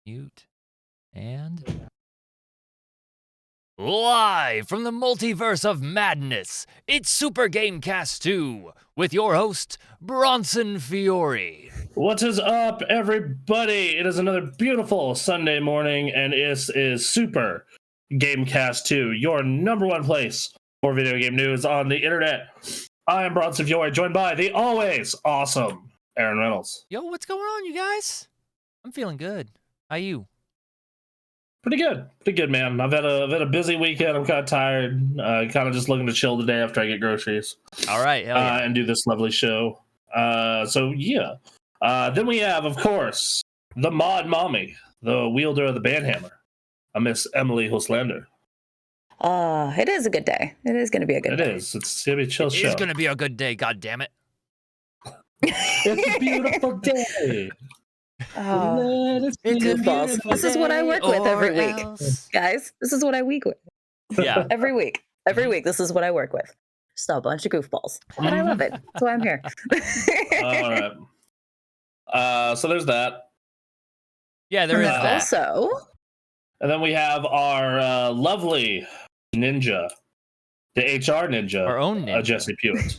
Mute. And live from the multiverse of madness, it's Super Gamekast 2 with your host, Bronson Fiore. What is up, everybody? It is another beautiful Sunday morning, and this is Super Gamekast 2, your number one place for video game news on the internet. I am Bronson Fiore, joined by the always awesome Aaron Reynolds. Yo, what's going on, you guys? I'm feeling good. How you? Pretty good, man. I've had a busy weekend. I'm kind of tired. Kind of just looking to chill today after I get groceries. All right, hell yeah. And do this lovely show. So yeah. Then we have, of course, the mod mommy, the wielder of the banhammer, Miss Emily Hoslander. It is a good day. It is going to be a good day. It is. It's going to be a chill show. It's going to be a good day, god damn it. It's a beautiful day. It's goofballs. This is what I work with every week. Guys, this is what I week with. Yeah. Every week, this is what I work with. Just a bunch of goofballs. But I love it. That's why I'm here. All right. So there's that. Yeah, there is that. Also. And then we have our lovely ninja, the HR ninja, our own ninja. Jesse Pewitt.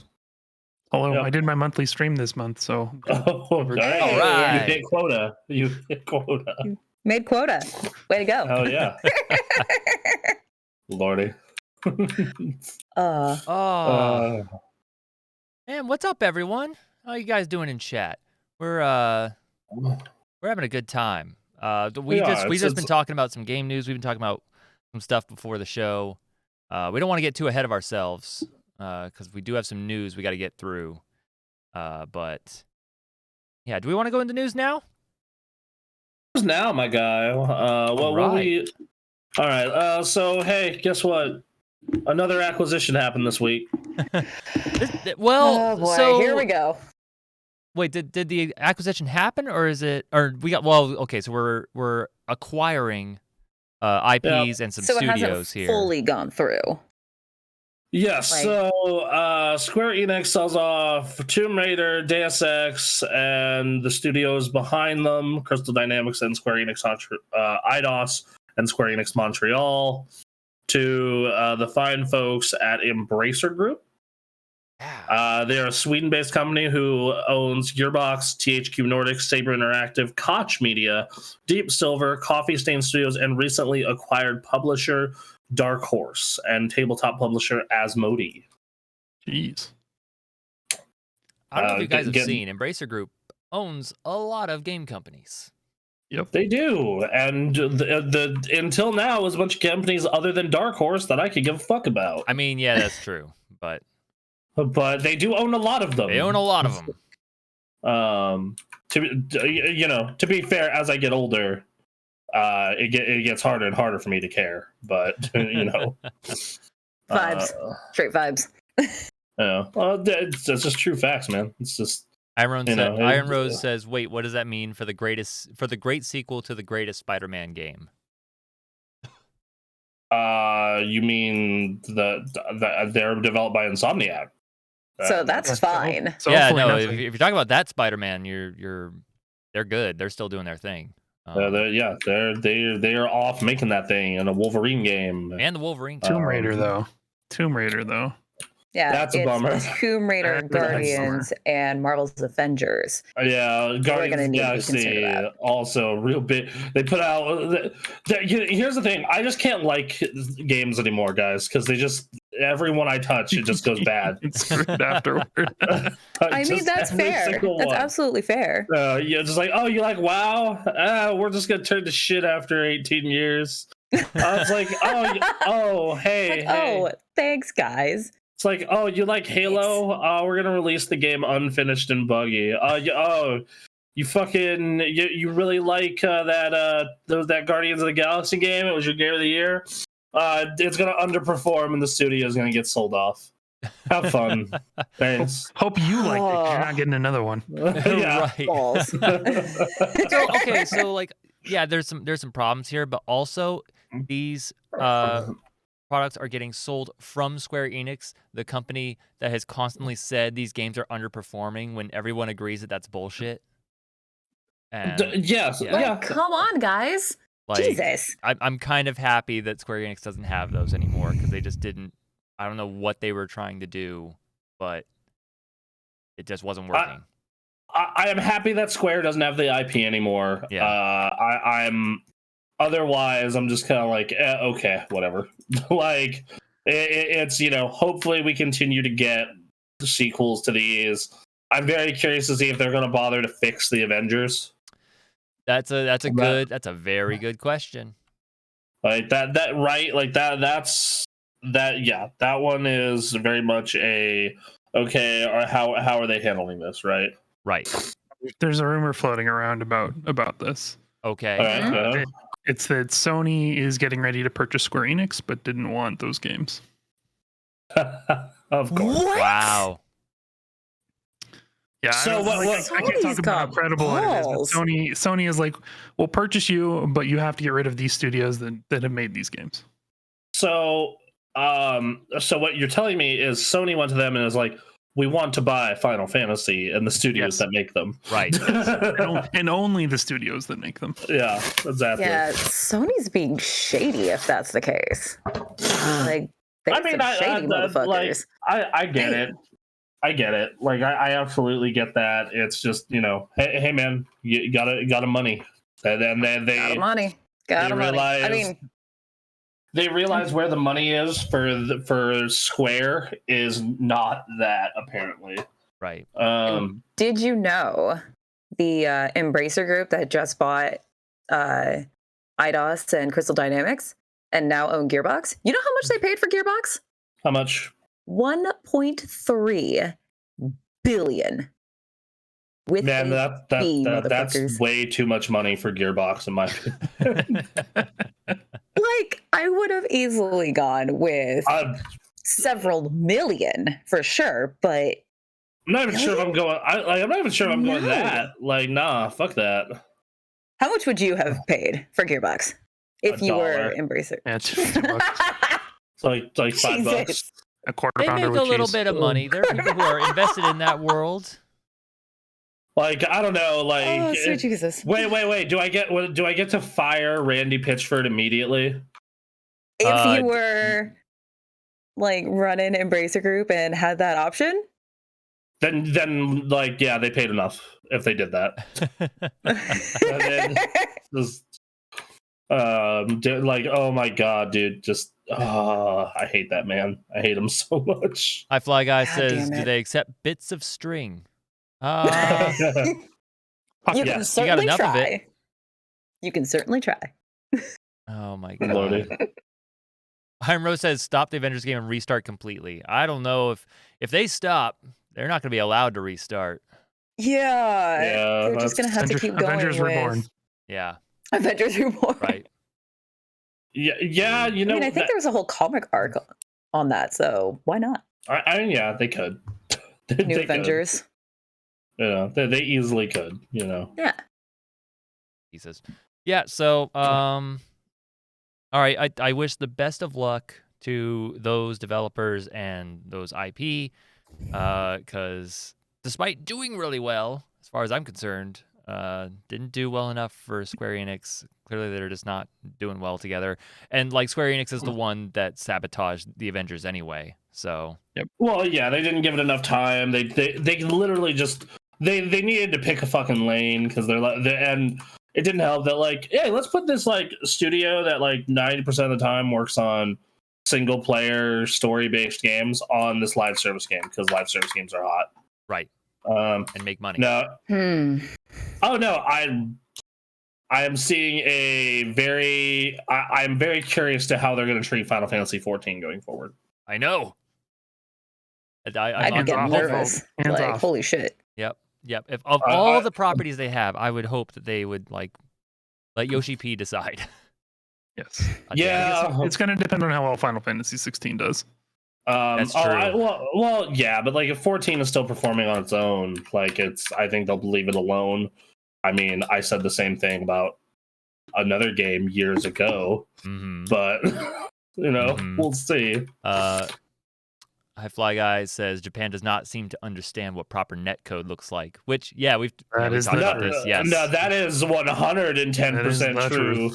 Hello, Yep. I did my monthly stream this month, so... All right. You hit quota. You made quota. Way to go. Oh, yeah. Lordy. Man, what's up, everyone? How you guys doing in chat? We're having a good time. We've just been talking about some game news. We've been talking about some stuff before the show. We don't want to get too ahead of ourselves because we do have some news we got to get through. But yeah, do we want to go into news now? Now, my guy. All right. So hey, guess what? Another acquisition happened this week. Oh boy, so here we go. Wait, did the acquisition happen, or is it? Or we got? Well, okay, so we're acquiring IPs and some so studios it hasn't here. Fully gone through. Yes. Like, so Square Enix sells off Tomb Raider, Deus Ex, and the studios behind them, Crystal Dynamics and Square Enix Eidos and Square Enix Montreal, to the fine folks at Embracer Group. Yeah. They are a Sweden-based company who owns Gearbox, THQ Nordic, Saber Interactive, Koch Media, Deep Silver, Coffee Stain Studios, and recently acquired publisher Dark Horse and tabletop publisher Asmodee. Jeez. I don't know if you guys have seen, Embracer Group owns a lot of game companies. Yep. They do, and the until now was a bunch of companies other than Dark Horse that I could give a fuck about. I mean, yeah, that's true, but they do own a lot of them. They own a lot of them. To be fair, as I get older, it gets harder and harder for me to care. But vibes, straight vibes. Yeah, that's just true facts, man. It's just. Iron Rose says, "Wait, what does that mean for the great sequel to the greatest Spider-Man game?" You mean that they're developed by Insomniac? So that's fine. So yeah, no. If you're talking about that Spider-Man, they're good. They're still doing their thing. They are off making that thing in a Wolverine game and the Wolverine Tomb Raider though. Yeah, that's a bummer. Tomb Raider, Guardians, and Marvel's Avengers. Yeah, Guardians of the Galaxy also real big. They put out. Here's the thing: I just can't like games anymore, guys, because they just everyone I touch, it just goes bad. It's screwed afterward. I mean, that's fair. That's absolutely fair. Yeah, just like, oh, you like WoW? We're just gonna turn to shit after 18 years. I was like, hey. Oh, thanks, guys. It's like, oh, you like Halo? We're gonna release the game unfinished and buggy. You fucking you really like that Guardians of the Galaxy game? It was your game of the year. It's gonna underperform and the studio is gonna get sold off. Have fun. Thanks. Hope you like it. You're not getting another one. Yeah. Right. So like, yeah, there's some problems here, but also these products are getting sold from Square Enix, the company that has constantly said these games are underperforming when everyone agrees that that's bullshit. And yes, yeah. Come on, guys. like, Jesus. I'm kind of happy that Square Enix doesn't have those anymore because they just didn't. I don't know what they were trying to do, but it just wasn't working. I am happy that Square doesn't have the IP anymore. Yeah. I'm otherwise I'm just kind of like okay, whatever. Like it's hopefully we continue to get the sequels to these. I'm very curious to see if they're going to bother to fix the Avengers. That's a very good question. Like that right, like that's that one is very much a okay, or how are they handling this, right? Right. There's a rumor floating around about this. Okay. Right. It's that Sony is getting ready to purchase Square Enix, but didn't want those games. Of course. What? Wow. Yeah. So I can't talk about how credible it is. But Sony is like, we'll purchase you, but you have to get rid of these studios that have made these games. So what you're telling me is Sony went to them and is like, we want to buy Final Fantasy and the studios that make them. Right. and only the studios that make them. Yeah, exactly. Yeah, Sony's being shady if that's the case. Like, shady motherfuckers. I get it. I get it. Like, I absolutely get that. It's just, hey man, you got a money. And then they got a money. Got a money. Realize, I mean, they realize where the money is for Square is not that, apparently. Right. Did you know the Embracer Group that just bought Eidos and Crystal Dynamics and now own Gearbox? You know how much they paid for Gearbox? How much? 1.3 billion. With man, that's way too much money for Gearbox in my opinion. Like, I would have easily gone with several million for sure, but I'm not even sure if I'm going. I'm not even sure if I'm going that. Like, nah, fuck that. How much would you have paid for Gearbox if you were Embracer? That's $50. It's like $5. A quarter They pounder make with a little cheese. bit of money. There are people who are invested in that world. Like, I don't know. Like, oh, sweet Jesus. Wait. Do I get to fire Randy Pitchford immediately? If you were like running Embracer Group and had that option? Then like, yeah, they paid enough if they did that. Like, oh my god, dude, just I hate that man. I hate him so much. Hi Fly Guy says, do they accept bits of string? You can certainly try. You can certainly try. Oh my god. Hiram Rose says, stop the Avengers game and restart completely. I don't know if they stop, they're not going to be allowed to restart. Yeah, they're just going to have to keep going. Avengers Reborn. Yeah. Avengers Reborn. Right. Yeah. You know, I mean, I think there was a whole comic arc on that, so why not? Yeah, they could. New Avengers. Yeah, they easily could. Yeah. Jesus. Yeah. So, all right. I wish the best of luck to those developers and those IP, because despite doing really well, as far as I'm concerned, didn't do well enough for Square Enix. Clearly, they're just not doing well together. And like Square Enix is the one that sabotaged the Avengers anyway. So. Yep. Well, yeah, they didn't give it enough time. They literally just they needed to pick a fucking lane because and it didn't help that like, hey, let's put this like studio that like 90% of the time works on single player story based games on this live service game because live service games are hot. Right. And make money. No. Oh no, I am seeing I'm very curious to how they're going to treat Final Fantasy 14 going forward. I know. I'd be getting nervous. Like, holy shit. Yep. If of all the properties they have, I would hope that they would like let Yoshi P decide. Yes. Yeah. It's going to depend on how well Final Fantasy 16 does. That's true. Well, yeah, but like if 14 is still performing on its own, like I think they'll leave it alone. I mean, I said the same thing about another game years ago, but we'll see. High Fly Guy says Japan does not seem to understand what proper net code looks like. Which, yeah, we've talked about this. Yes, no, that is 110% true.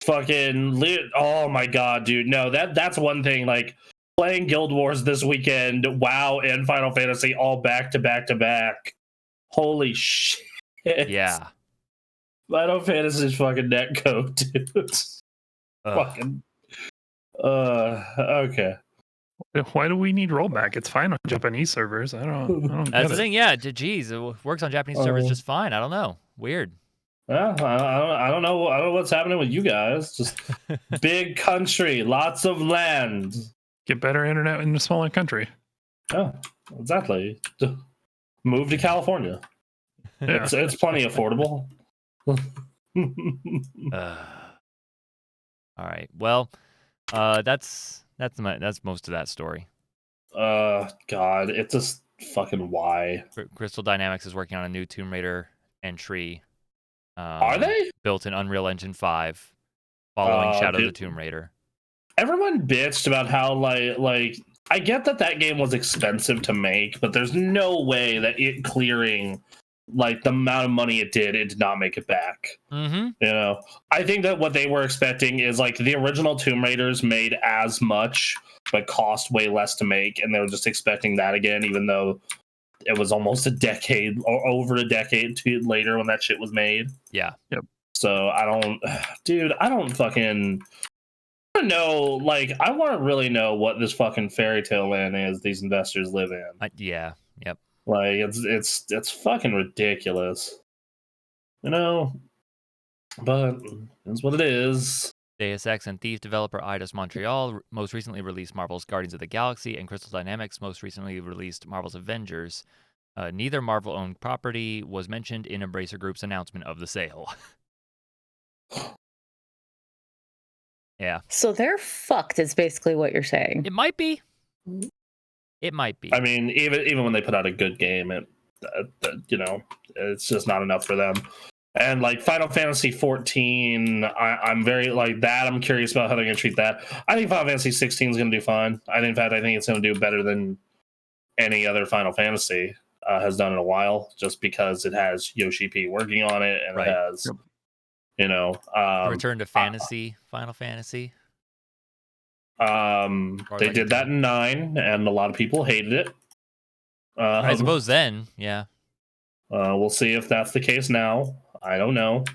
Fucking oh my god, dude. No, that's one thing. Like playing Guild Wars this weekend, WoW and Final Fantasy all back to back to back. Holy shit! Yeah, Final Fantasy's fucking net code, dude. Fucking. Okay. Why do we need rollback? It's fine on Japanese servers. I don't. That's the thing. Yeah, geez, it works on Japanese servers just fine. I don't know. Weird. Yeah, I don't know. I don't know what's happening with you guys. Just big country, lots of land. Get better internet in a smaller country. Oh, exactly. Move to California. Yeah. It's plenty affordable. All right. Well, that's most of that story. God, it's just fucking why. Crystal Dynamics is working on a new Tomb Raider entry. Are they? Built in Unreal Engine 5, following Shadow of the Tomb Raider. Everyone bitched about how like I get that game was expensive to make, but there's no way that it clearing like the amount of money it did not make it back. Mm-hmm. You know, I think that what they were expecting is like the original Tomb Raiders made as much but cost way less to make, and they were just expecting that again, even though it was almost a decade or over a decade later when that shit was made. Yeah. Yep. So I don't know. Like, I want to really know what this fucking fairy tale land is these investors live in. Yeah. Yep. Like, it's fucking ridiculous. You know? But it's what it is. Deus Ex and Thief developer Eidos Montreal most recently released Marvel's Guardians of the Galaxy, and Crystal Dynamics most recently released Marvel's Avengers. Neither Marvel-owned property was mentioned in Embracer Group's announcement of the sale. Yeah. So they're fucked is basically what you're saying. It might be. It might be. I mean, even when they put out a good game, you know, it's just not enough for them. And like Final Fantasy 14, I'm very like that. I'm curious about how they're going to treat that. I think Final Fantasy 16 is going to do fine. I think it's going to do better than any other Final Fantasy has done in a while, just because it has Yoshi P working on it, and it has, you know, Return to Fantasy, Final Fantasy. They did that in 9, and a lot of people hated it. I suppose then, yeah. We'll see if that's the case now. I don't know.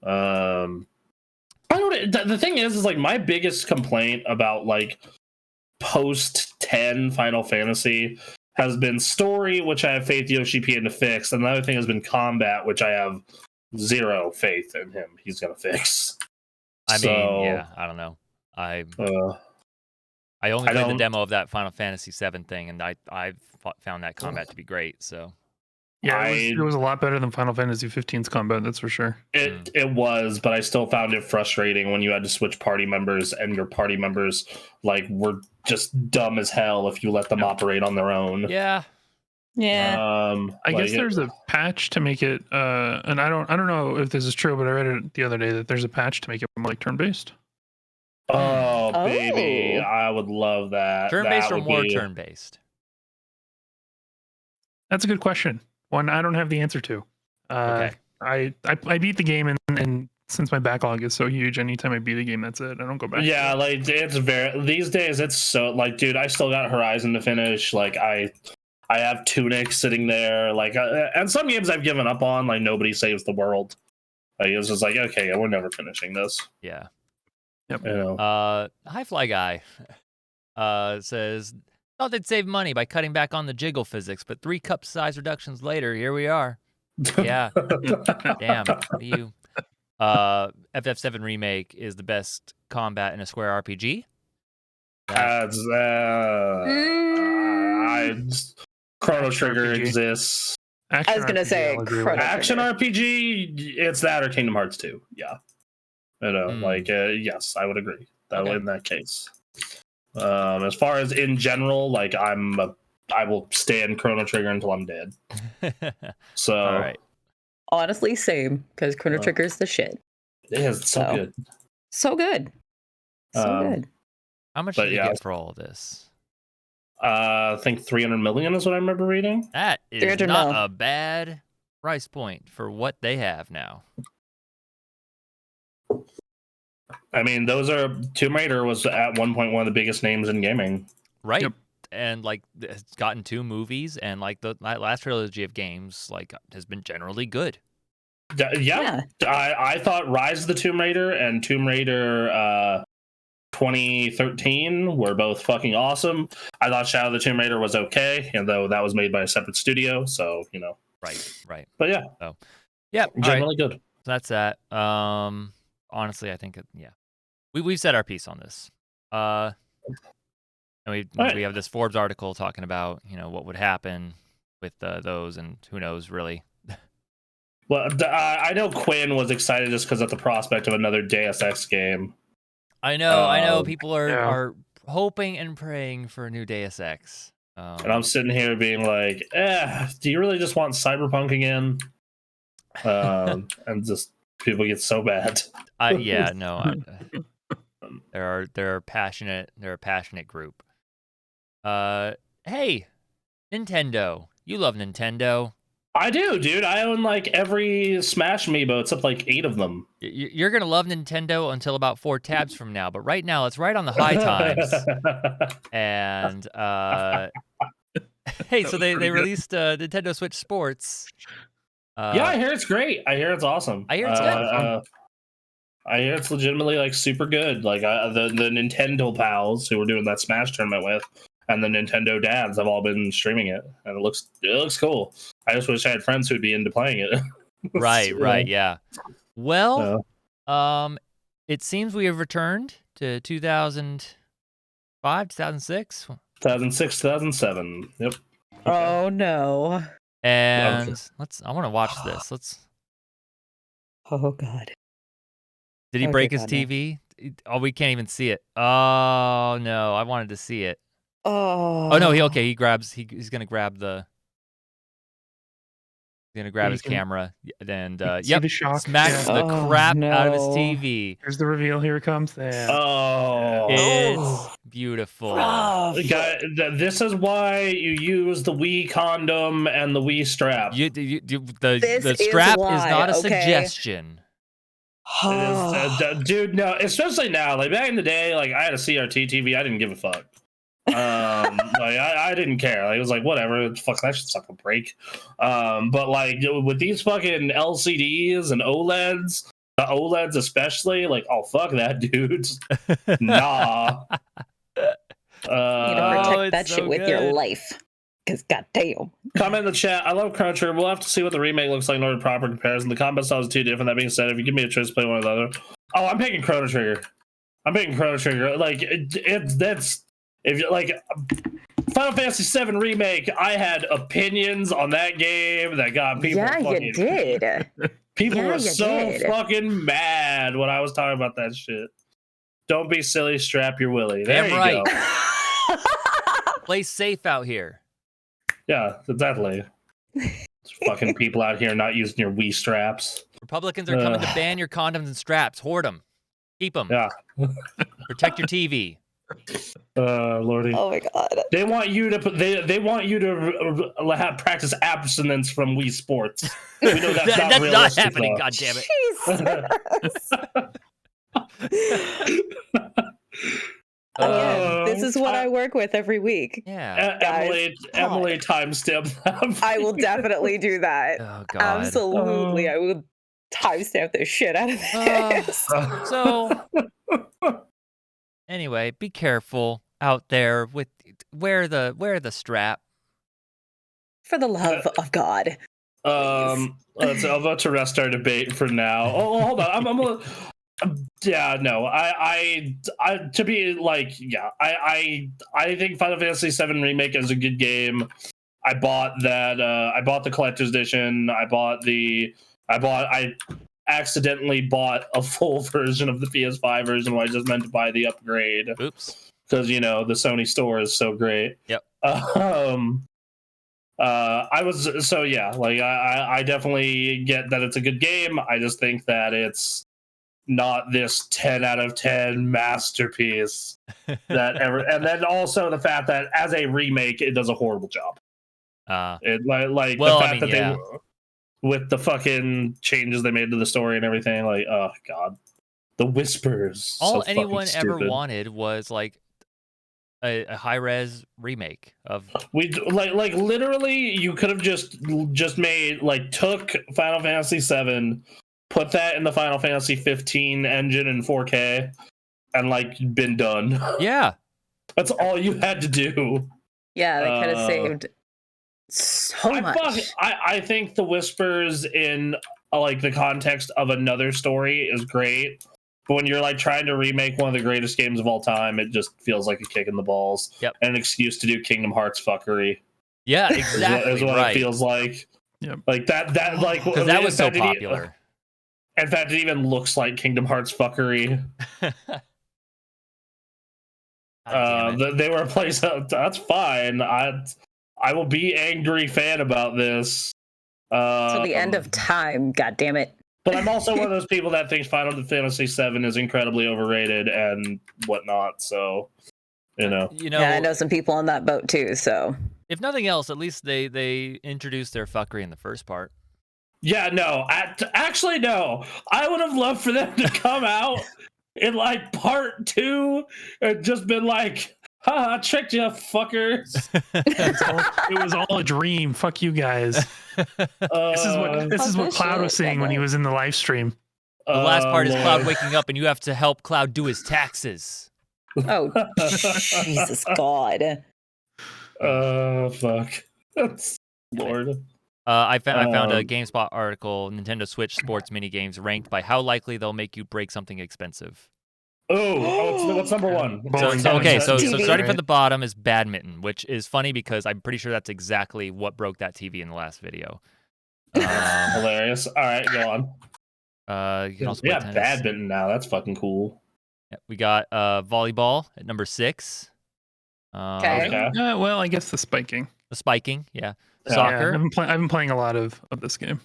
The thing is like my biggest complaint about like post 10 Final Fantasy has been story, which I have faith Yoshi P to fix, and the other thing has been combat, which I have zero faith in him. He's gonna fix. I mean, yeah, I don't know. I only played the demo of that Final Fantasy 7 thing, and I found that combat to be great. So. Yeah, it was a lot better than Final Fantasy 15's combat, that's for sure. It was, but I still found it frustrating when you had to switch party members, and your party members like were just dumb as hell if you let them operate on their own. Yeah. I guess there's a patch to make it, and I don't know if this is true, but I read it the other day that there's a patch to make it more like turn-based. Oh, baby, I would love that. Turn-based or more turn-based? That's a good question. One I don't have the answer to. Okay. I beat the game, and since my backlog is so huge, anytime I beat a game, that's it. I don't go back. Yeah, like it's very these days. It's so like, dude, I still got Horizon to finish. Like I have Tunic sitting there. Like, and some games I've given up on. Like Nobody Saves the World. Like it's just like, okay, we're never finishing this. Yeah. Yep. You know. High Fly Guy says, thought they'd save money by cutting back on the jiggle physics, but 3 cup size reductions later, here we are. Yeah. Damn. You. FF7 Remake is the best combat in a Square RPG. Chrono Trigger exists. I was gonna say Action RPG. It's that or Kingdom Hearts 2. Yeah. You know, like yes, I would agree. In that case. As far as in general, like I will stand Chrono Trigger until I'm dead. So, all right. Honestly, same, because Chrono Trigger's the shit. It is so good. So good. So good. How much did you get for all of this? I think 300 million is what I remember reading. That is not a bad price point for what they have now. I mean, those are Tomb Raider was at one point one of the biggest names in gaming. Right. Yep. And like it's gotten 2 movies, and like the last trilogy of games like has been generally good. Yeah. I thought Rise of the Tomb Raider and Tomb Raider 2013 were both fucking awesome. I thought Shadow of the Tomb Raider was okay, and though that was made by a separate studio, so you know. Right. But yeah. So yeah, generally good. So that's that. Honestly, I think we've said our piece on this. And we have this Forbes article talking about, you know, what would happen with those, and who knows really. Well, I know Quinn was excited just because of the prospect of another Deus Ex game. I know. People are hoping and praying for a new Deus Ex. And I'm sitting here being like, do you really just want Cyberpunk again? And just people get so bad. They're a passionate group. Hey, Nintendo. You love Nintendo. I do, dude. I own like every Smash amiibo except like 8 of them. You're gonna love Nintendo until about 4 tabs from now, but right now it's right on the high times. And hey, so they released Nintendo Switch Sports. Yeah, I hear it's great. I hear it's awesome. I hear it's good. I hear it's legitimately like super good. Like the Nintendo pals who we're doing that Smash tournament with, and the Nintendo dads have all been streaming it, and it looks cool. I just wish I had friends who'd be into playing it. Right, yeah. Well, it seems we have returned to 2005, 2006, 2007. Yep. Oh no. And I want to watch this. Oh god. Did he break his TV? No. Oh, we can't even see it. Oh no, I wanted to see it. Oh no, he's gonna grab his camera and smacks the crap out of his TV. There's the reveal. Here it comes. There. Oh, it's beautiful. This is why you use the Wii condom and the Wii strap. The strap is not a suggestion. Dude, no, especially now. Like back in the day, like I had a CRT TV. I didn't give a fuck. Like I didn't care. Like it was like whatever. Fuck, that should suck a break. But like with these fucking LCDs and OLEDs, the OLEDs especially, like oh fuck that, dude. Nah. You gotta protect that shit with your life. Because goddamn. Comment in the chat. I love Chrono Trigger. We'll have to see what the remake looks like in order to proper comparison. The combat style is too different. That being said, if you give me a choice to play one or the other, I'm picking Chrono Trigger. Like that's if you like Final Fantasy VII remake. I had opinions on that game that got people. Yeah, you did. People were so fucking mad when I was talking about that shit. Don't be silly. Strap your willy. There you go. Play safe out here. Yeah, exactly. Fucking people out here not using your Wii straps. Republicans are coming to ban your condoms and straps. Hoard them. Keep them. Yeah. Protect your TV. Lordy. Oh my god. They want you to they want you to practice abstinence from Wii Sports. We know that's not realistic, not happening. though. God damn it. Again, this is what I work with every week. Yeah, Emily timestamp that. I will definitely do that. Oh god, absolutely, I will timestamp the shit out of this. So, anyway, be careful out there with wear the strap. For the love of God. I'm about to rest our debate for now. Oh, hold on. Yeah, no. I to be like, yeah. I think Final Fantasy VII Remake is a good game. I bought that. I bought the collector's edition. I accidentally bought a full version of the PS5 version when I just meant to buy the upgrade. Oops. Because the Sony store is so great. Yep. I definitely get that it's a good game. I just think that it's not this 10 out of 10 masterpiece that ever. And then also the fact that as a remake, it does a horrible job. The fact that they, with the fucking changes they made to the story and everything, like, oh god, the whispers. All anyone ever wanted was like a high-res remake of. We like literally, you could have just made took Final Fantasy VII, put that in the Final Fantasy 15 engine in 4K, and been done. Yeah, that's all you had to do. Yeah, they could have saved so much. I think the whispers in the context of another story is great, but when you're trying to remake one of the greatest games of all time, it just feels like a kick in the balls. Yep. And an excuse to do Kingdom Hearts fuckery. Yeah, exactly. is what it feels like. Yep. Because that was so popular. In fact, it even looks like Kingdom Hearts fuckery. They were a place. That's fine. I will be angry fan about this. To the end of time, god damn it. But I'm also one of those people that thinks Final Fantasy VII is incredibly overrated and whatnot. So, yeah, I know some people on that boat too. So, if nothing else, at least they introduced their fuckery in the first part. Yeah, no. Actually, no. I would have loved for them to come out in part 2 and just been like, I tricked you, fuckers. It was all a dream. Fuck you guys. This is what Cloud was saying when he was in the live stream. The last part is Cloud waking up, and you have to help Cloud do his taxes. Oh, Jesus God. Fuck. Lord. I found a GameSpot article, Nintendo Switch sports mini games ranked by how likely they'll make you break something expensive. What's number one? So starting from the bottom is badminton, which is funny because I'm pretty sure that's exactly what broke that TV in the last video. Hilarious. All right, go on. You can also play tennis. Badminton now. That's fucking cool. Yeah, we got volleyball at number 6. Okay. Well, I guess the spiking. The spiking, yeah. Soccer. Yeah, I've been playing a lot of this game.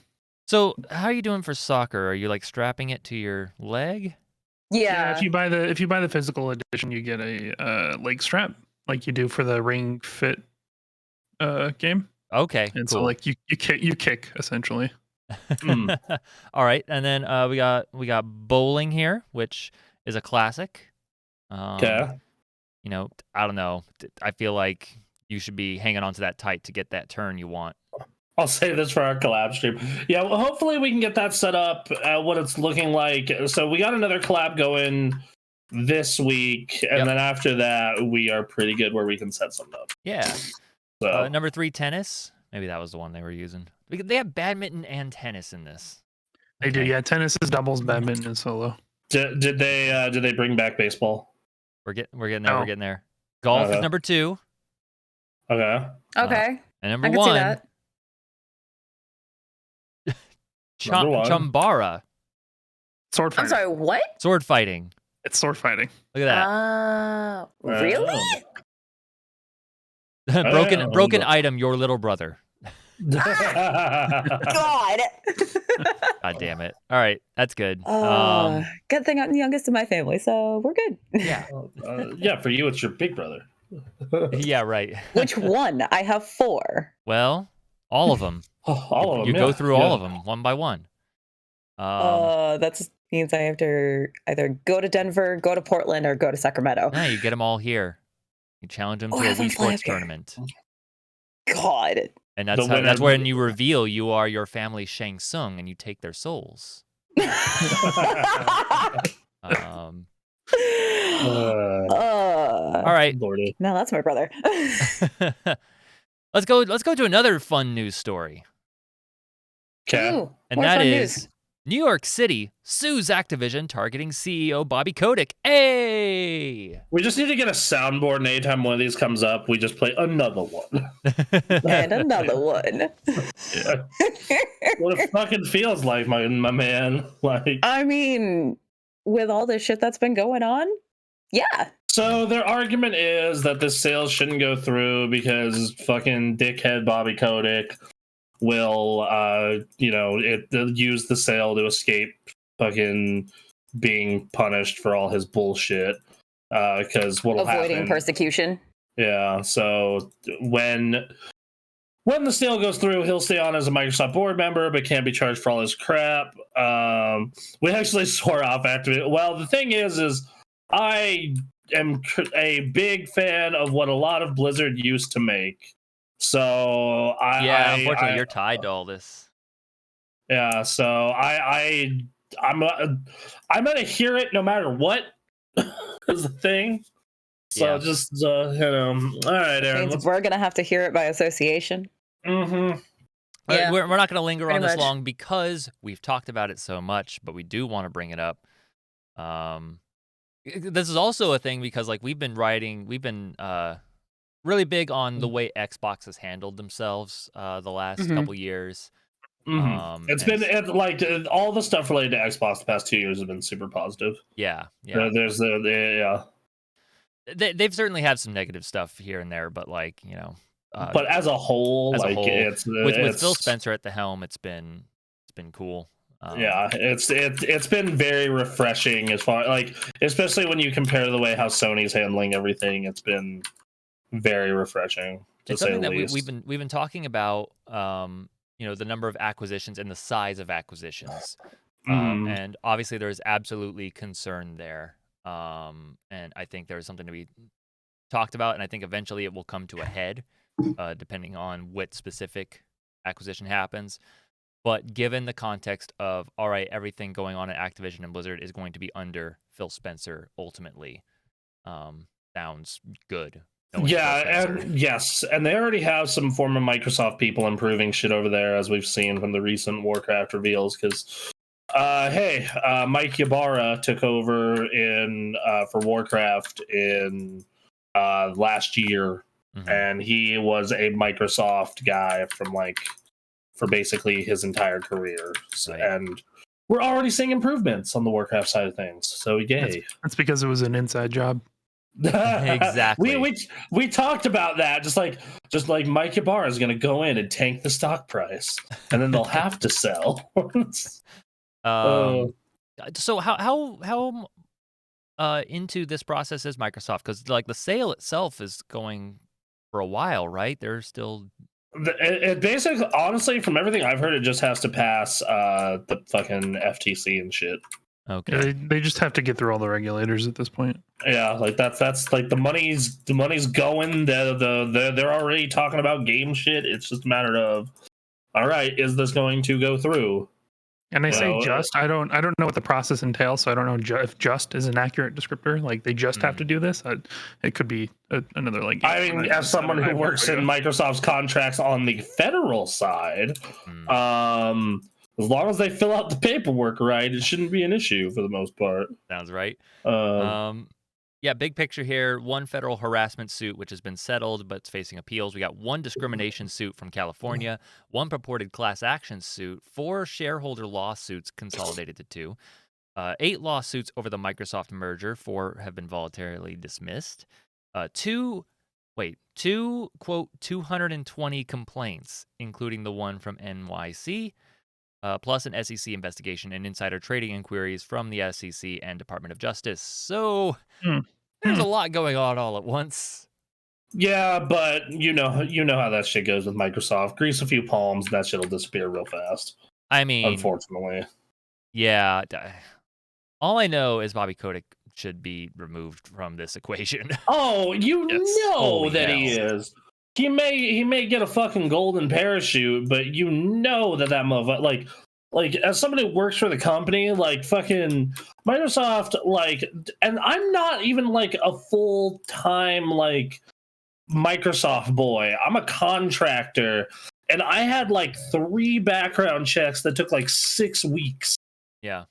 So, how are you doing for soccer? Are you strapping it to your leg? Yeah. If you buy the physical edition, you get a leg strap like you do for the Ring Fit game. Okay. And cool. so you kick essentially. All right, and then we got bowling here, which is a classic. Okay. I don't know. I feel like you should be hanging on to that tight to get that turn you want. I'll save this for our collab stream. Yeah, well, hopefully we can get that set up, what it's looking like. So we got another collab going this week, and then after that, we are pretty good where we can set something up. Yeah. So number 3, tennis. Maybe that was the one they were using. They have badminton and tennis in this. They do, yeah. Tennis is doubles, badminton is solo. Did they bring back baseball? We're getting there. We're getting there. Golf is number 2. Okay. Okay. And number 1. Chumbara. Sword fighting. I'm sorry, what? Sword fighting. It's sword fighting. Look at that. Really? broken item, your little brother. God. God damn it. All right, that's good. Good thing I'm the youngest in my family, so we're good. Yeah. Yeah, for you, it's your big brother. Yeah, right. Which one? I have 4. Well, all of them. All of them. You go through all of them one by one. That means I have to either go to Denver, go to Portland, or go to Sacramento. Yeah, you get them all here. You challenge them to a Wii Sports tournament. God. And that's when you reveal you are your family's Shang Tsung and you take their souls. All right. No, that's my brother. Let's go to another fun news story. Okay. And that is New York City sues Activision, targeting CEO Bobby Kotick. Hey! We just need to get a soundboard, and anytime one of these comes up, we just play another one. And another one. Yeah. What it fucking feels like, my man. I mean, with all this shit that's been going on, yeah. So their argument is that this sale shouldn't go through because fucking dickhead Bobby Kotick will, use the sale to escape fucking being punished for all his bullshit. Because what'll avoiding happen? Persecution. Yeah. So when the sale goes through, he'll stay on as a Microsoft board member, but can't be charged for all his crap. We actually swore off Activision. Well, the thing is I am a big fan of what a lot of Blizzard used to make. So unfortunately, you're tied to all this. Yeah, so I'm gonna hear it no matter what is the thing. So just all right, Aaron. We're gonna have to hear it by association. Mm-hmm. Yeah. We're not going to linger on this long because we've talked about it so much, but we do want to bring it up. This is also a thing because we've been really big on the way Xbox has handled themselves the last couple years. Mm-hmm. It's been all the stuff related to Xbox the past 2 years has been super positive. Yeah. They've certainly had some negative stuff here and there, but but as a whole, it's with Phil Spencer at the helm, it's been cool. It's been very refreshing as far especially when you compare the way how Sony's handling everything. It's been very refreshing. It's something that we've been talking about. The number of acquisitions and the size of acquisitions, and obviously there's absolutely concern there. And I think there's something to be talked about, and I think eventually it will come to a head, depending on what specific acquisition happens. But given the context of, all right, everything going on at Activision and Blizzard is going to be under Phil Spencer ultimately, sounds good. Yes, and they already have some former Microsoft people improving shit over there, as we've seen from the recent Warcraft reveals. Because, Mike Ybarra took over for Warcraft in last year, and he was a Microsoft guy for basically his entire career, and we're already seeing improvements on the Warcraft side of things. So yay! That's because it was an inside job. Exactly. We talked about that. Just like Mike Ybarra is going to go in and tank the stock price, and then they'll have to sell. So how into this process is Microsoft? Because the sale itself is going for a while, right? They're still. It basically, honestly, from everything I've heard, it just has to pass the fucking FTC and shit. Okay. Yeah, they just have to get through all the regulators at this point. Yeah, that's the money's going. They're already talking about game shit. It's just a matter of, all right, is this going to go through? And I say just. I don't know what the process entails, so I don't know if just is an accurate descriptor. They just have to do this. It could be another I mean, as someone who works in Microsoft's contracts on the federal side, as long as they fill out the paperwork right, it shouldn't be an issue for the most part. Sounds right. Big picture here. One federal harassment suit, which has been settled, but it's facing appeals. We got one discrimination suit from California, one purported class action suit, 4 shareholder lawsuits consolidated to 2, 8 lawsuits over the Microsoft merger, 4 have been voluntarily dismissed, 2, quote, 220 complaints, including the one from NYC, plus an SEC investigation and insider trading inquiries from the SEC and Department of Justice. So there's a lot going on all at once. Yeah, but you know how that shit goes with Microsoft. Grease a few palms, and that shit'll disappear real fast. I mean, unfortunately. Yeah. All I know is Bobby Kotick should be removed from this equation. Oh, that he is. He may get a fucking golden parachute, but that motherfucker, as somebody who works for the company, fucking Microsoft, and I'm not even a full-time Microsoft boy. I'm a contractor, and I had 3 background checks that took 6 weeks. Yeah.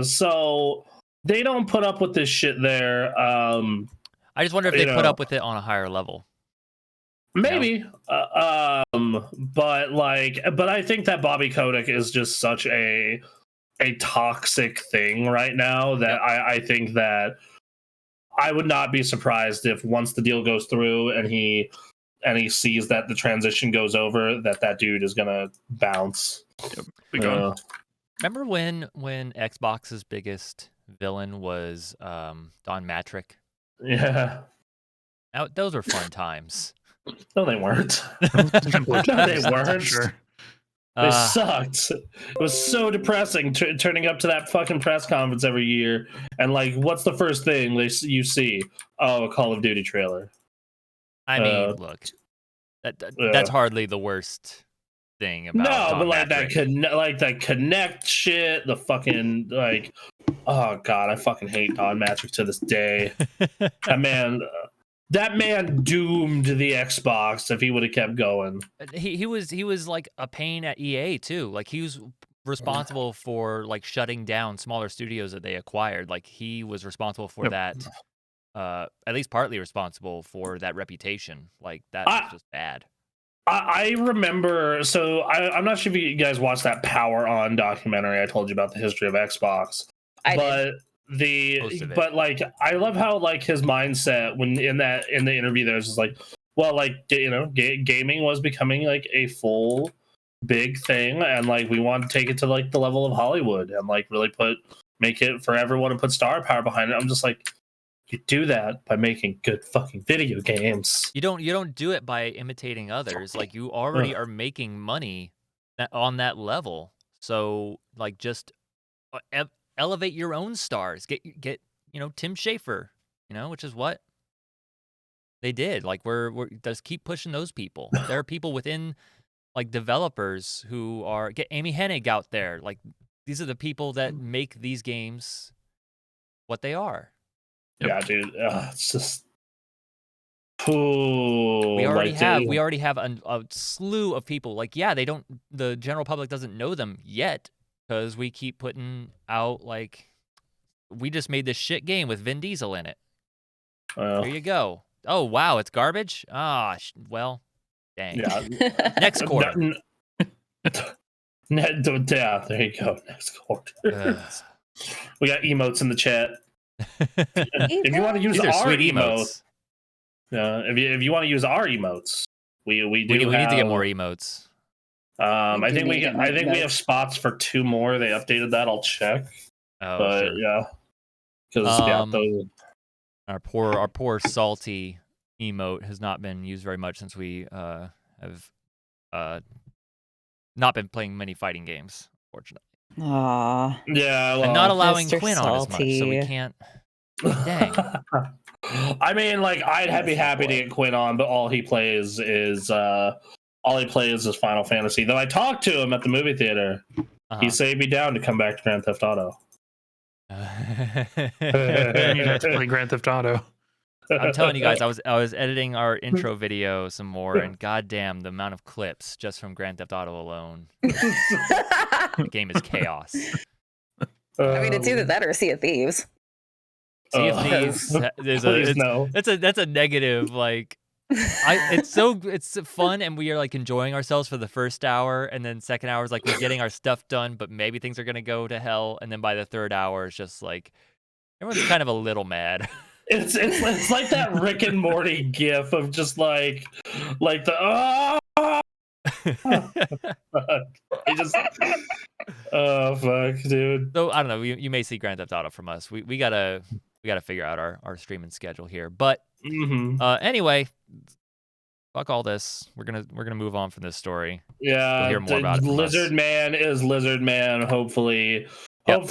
So they don't put up with this shit there. I just wonder if they put up with it on a higher level. Maybe, but I think that Bobby Kotick is just such a toxic thing right now that I think that I would not be surprised if once the deal goes through and he sees that the transition goes over, that dude is gonna bounce. Remember when Xbox's biggest villain was Don Matrick. Yeah. Those were fun times. No, they weren't. No, they weren't. Sure. They sucked. It was so depressing turning up to that fucking press conference every year, and like, what's the first thing you see? Oh, a Call of Duty trailer. I mean, look, that's hardly the worst thing about Don but like Matrick. that Connect shit, the fucking like, oh god, I fucking hate Don Matrick to this day. That man doomed the Xbox if he would have kept going. He was like a pain at EA too. Like he was responsible for like shutting down smaller studios that they acquired. Like he was responsible for that. At least partly responsible for that reputation. Like that was just bad. I remember. So I'm not sure if you guys watched that Power On documentary I told you about the history of Xbox. I did. But like I love how like his mindset when in the interview there was just like, well, like, you know, gaming was becoming like a full big thing, and like we want to take it to like the level of Hollywood and like really make it for everyone and put star power behind it. I'm just like, you do that by making good fucking video games. You don't do it by imitating others. Like you already are making money on that level. So like just elevate your own stars. Get you know, Tim Schafer, you know, which is what they did. Like we're just keep pushing those people. There are people within like developers who are get Amy Hennig out there. Like these are the people that make these games what they are. Yeah, dude. It's just we already have a slew of people. Like, yeah, the general public doesn't know them yet because we keep putting out like we just made this shit game with Vin Diesel in it. There you go. Oh wow, it's garbage. Well, dang. Yeah. Next quarter. Yeah, there you go. Next quarter. We got emotes in the chat. If you want to use our emotes, if you want to use our emotes, we need to get more emotes. I think we have spots for 2 more. They updated that. I'll check. Oh, but sure. Yeah, because our poor salty emote has not been used very much since we have not been playing many fighting games, unfortunately. Aww. Yeah, well, and not allowing Mr. Quinn on as much, so we can't. Dang. I mean, like, I'd be happy to get Quinn on, but all he plays is Final Fantasy. Though I talked to him at the movie theater, he said me down to come back to Grand Theft Auto. You have to play Grand Theft Auto. I'm telling you guys, I was editing our intro video some more, and goddamn, the amount of clips just from Grand Theft Auto alone. The game is chaos. I mean, it's either that or Sea of Thieves. Sea of Thieves. That's a negative. Like, it's fun, and we are like enjoying ourselves for the first hour, and then second hour is like we're getting our stuff done, but maybe things are gonna go to hell, and then by the third hour, it's just like everyone's kind of a little mad. It's like that Rick and Morty gif of just like the oh fuck, dude. So I don't know. You may see Grand Theft Auto from us. We gotta figure out our streaming schedule here. But anyway, fuck all this. We're gonna move on from this story. Yeah, we'll hear more about it from Lizard us. Man is Lizard Man. Hopefully, I'm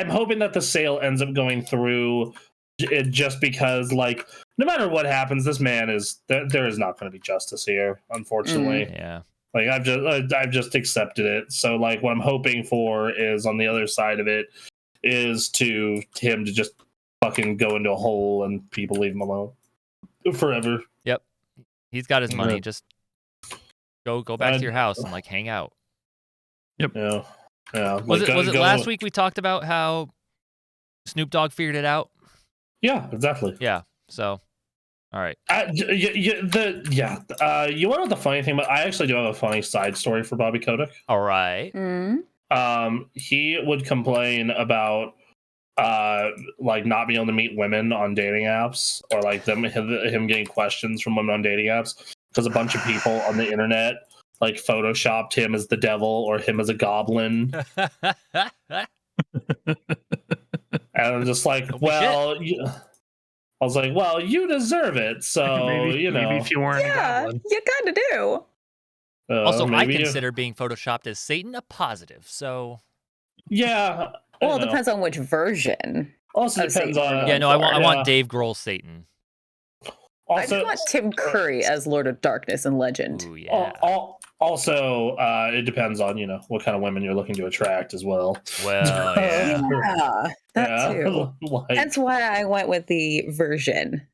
hoping that the sale ends up going through. Just because, like, no matter what happens, this man there is not going to be justice here, unfortunately. Yeah. Like I've just accepted it. So like what I'm hoping for is on the other side of it is to him to just fucking go into a hole and people leave him alone forever. Yep. He's got his money. Just go back to your house and like hang out. Yep. Yeah. Was it last week we talked about how Snoop Dogg figured it out? Yeah, exactly. Yeah. So, all right. You want to know the funny thing? But I actually do have a funny side story for Bobby Kotick. All right. He would complain about like not being able to meet women on dating apps, or like him getting questions from women on dating apps because a bunch of people on the internet like photoshopped him as the devil or him as a goblin. And I'm just like, well, I was like, well, you deserve it. So maybe if you weren't a goblin, you kind of do. Also, I consider being photoshopped as Satan a positive. So yeah. Well, it depends on which version. Also depends on. Yeah, no, I want Dave Grohl Satan. Also, I just want Tim Curry as Lord of Darkness and Legend. Ooh, yeah. Also, it depends on what kind of women you're looking to attract as well. Well, yeah, that too. That's why I went with the version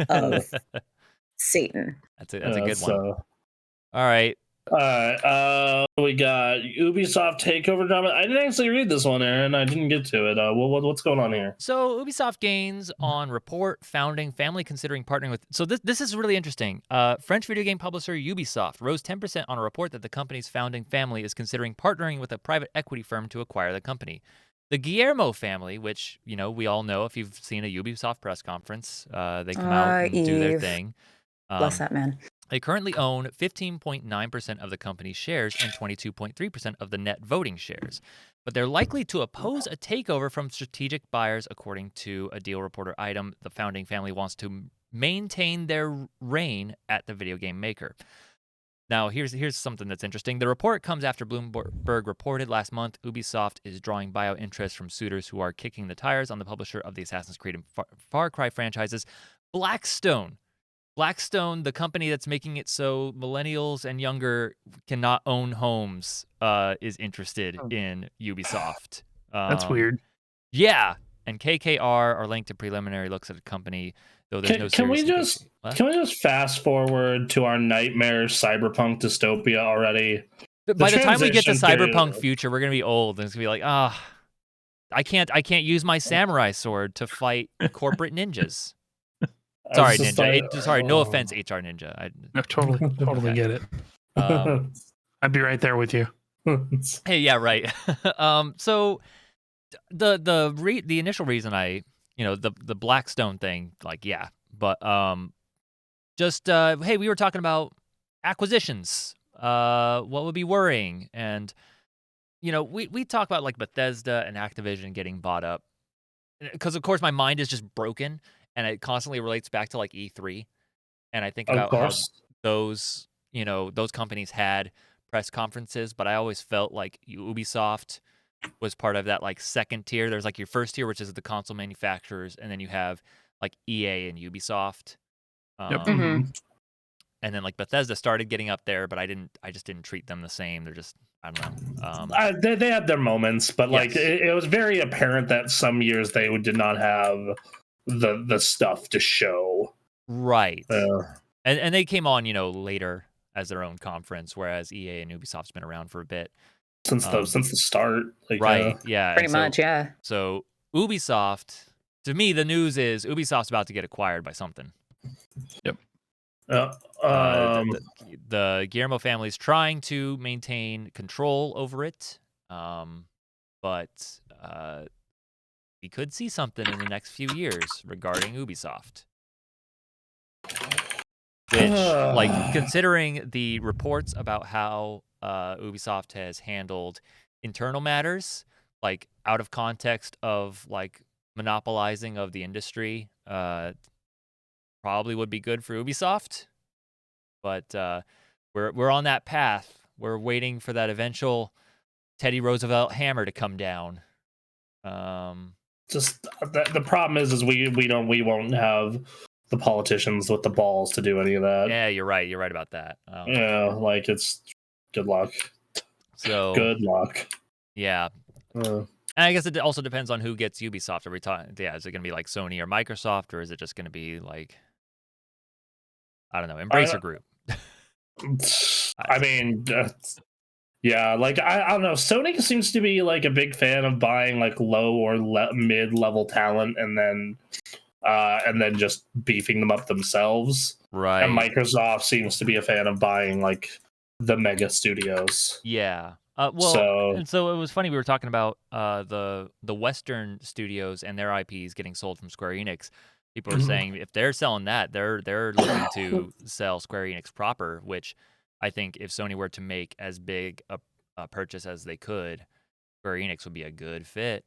of Satan. That's a good one. All right. We got Ubisoft Takeover drama. I didn't actually read this one, Aaron. I didn't get to it. What's going on here? So Ubisoft gains on report founding family considering partnering with. So this is really interesting. French video game publisher Ubisoft rose 10% on a report that the company's founding family is considering partnering with a private equity firm to acquire the company. The Guillermo family, which we all know if you've seen a Ubisoft press conference, they come out and do their thing. Bless that man. They currently own 15.9% of the company's shares and 22.3% of the net voting shares. But they're likely to oppose a takeover from strategic buyers, according to a deal reporter item. The founding family wants to maintain their reign at the video game maker. Now, here's something that's interesting. The report comes after Bloomberg reported last month Ubisoft is drawing buyout interest from suitors who are kicking the tires on the publisher of the Assassin's Creed and Far Cry franchises, Blackstone. Blackstone, the company that's making it so millennials and younger cannot own homes, is interested in Ubisoft. That's weird. Yeah, and KKR are linked to preliminary looks at the company, though there's no. Can we just fast forward to our nightmare cyberpunk dystopia already? By the time we get to cyberpunk future, we're gonna be old, and it's gonna be like, I can't use my samurai sword to fight corporate ninjas. Sorry, Ninja. Sorry, no offense, HR Ninja. I totally get it. I'd be right there with you. Hey, yeah, right. So the initial reason the Blackstone thing, like, yeah, but just hey, we were talking about acquisitions. What would be worrying, and we talk about like Bethesda and Activision getting bought up, because of course my mind is just broken. And it constantly relates back to like E3, and I think about how those companies had press conferences, but I always felt like Ubisoft was part of that like second tier. There's like your first tier, which is the console manufacturers, and then you have like EA and Ubisoft. And then like Bethesda started getting up there, but I just didn't treat them the same. They're just, I don't know. They had their moments, but like it was very apparent that some years they did not have the stuff to show, right? And they came on later as their own conference, whereas EA and Ubisoft's been around for a bit since the start, like, right? Yeah, pretty much, yeah. So Ubisoft, to me, the news is Ubisoft's about to get acquired by something. Yep. The Guillermo family is trying to maintain control over it, but we could see something in the next few years regarding Ubisoft. Which, like, considering the reports about how Ubisoft has handled internal matters, like, out of context of, like, monopolizing of the industry, probably would be good for Ubisoft. But we're on that path. We're waiting for that eventual Teddy Roosevelt hammer to come down. Just the problem is we won't have the politicians with the balls to do any of that. Yeah, you're right about that. Yeah, like, it's good luck. So good luck. Yeah. And I guess it also depends on who gets Ubisoft every time. Yeah, is it gonna be like Sony or Microsoft, or is it just gonna be like, I don't know, Embracer Group? I mean, yeah, like, I don't know. Sony seems to be like a big fan of buying like low or mid-level talent and then just beefing them up themselves. Right. And Microsoft seems to be a fan of buying like the mega studios. Yeah. So it was funny, we were talking about the Western studios and their IPs getting sold from Square Enix. People are saying if they're selling that, they're looking to sell Square Enix proper, which I think if Sony were to make as big a purchase as they could, Square Enix would be a good fit.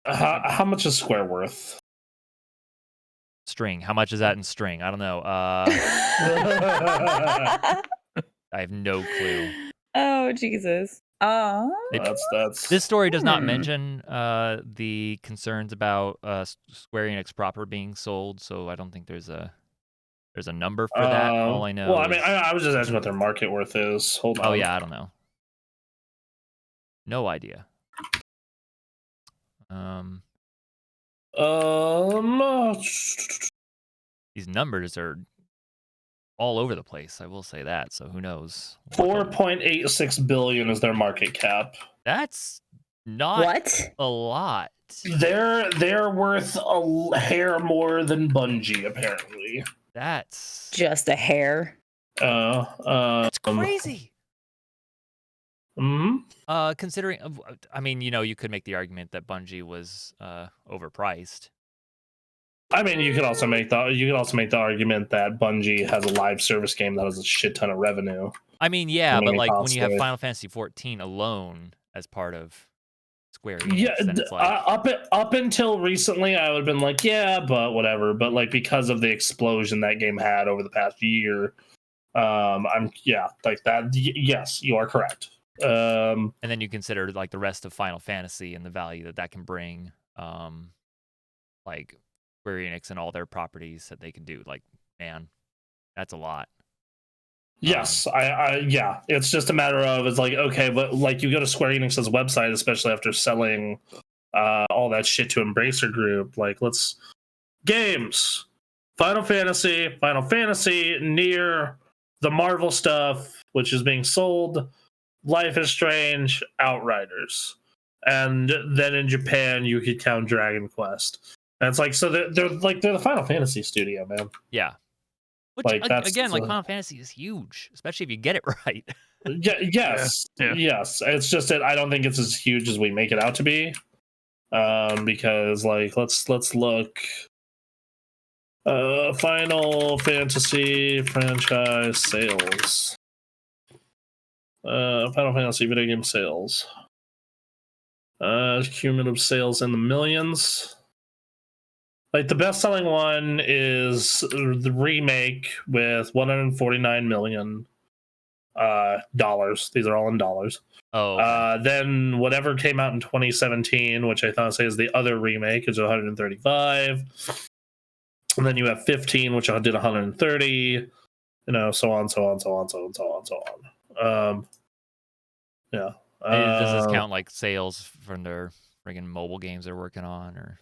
How much is Square worth? String. How much is that in string? I don't know. I have no clue. Oh, Jesus. This story does not mention the concerns about Square Enix proper being sold, so I don't think there's a number for that. All I know. Well, I mean, I was just asking what their market worth is. Hold on. Oh yeah, I don't know. No idea. These numbers are all over the place. I will say that. So who knows? 4.86 billion is their market cap. That's not a lot. They're worth a hair more than Bungie, apparently. That's just a hair. That's crazy. Considering, I mean, you could make the argument that Bungie was overpriced. I mean, you could also make the argument that Bungie has a live service game that has a shit ton of revenue. I mean, yeah, but like when you have Final Fantasy 14 alone as part of Square Enix, then it's like up until recently, I would have been like, yeah, but whatever. But like because of the explosion that game had over the past year, like that. Yes, you are correct. And then you consider like the rest of Final Fantasy and the value that can bring, like Square Enix and all their properties that they can do. Like, man, that's a lot. Yes, yeah. It's just a matter of, it's like, okay, but like you go to Square Enix's website, especially after selling all that shit to Embracer Group, like games, Final Fantasy, Nier, the Marvel stuff, which is being sold, Life is Strange, Outriders, and then in Japan you could count Dragon Quest. And it's like, so they're the Final Fantasy studio, man. Yeah. Which like, again, like Final Fantasy is huge, especially if you get it right. Yes. It's just that I don't think it's as huge as we make it out to be. Because like let's look. Final Fantasy franchise sales. Final Fantasy video game sales. Cumulative sales in the millions. Like the best-selling one is the remake with $149 million. These are all in dollars. Oh. Okay. Then whatever came out in 2017, which I thought is the other remake, is 135. And then you have 15, which I did 130. So on. Yeah. Does this count like sales from their friggin' mobile games they're working on, or?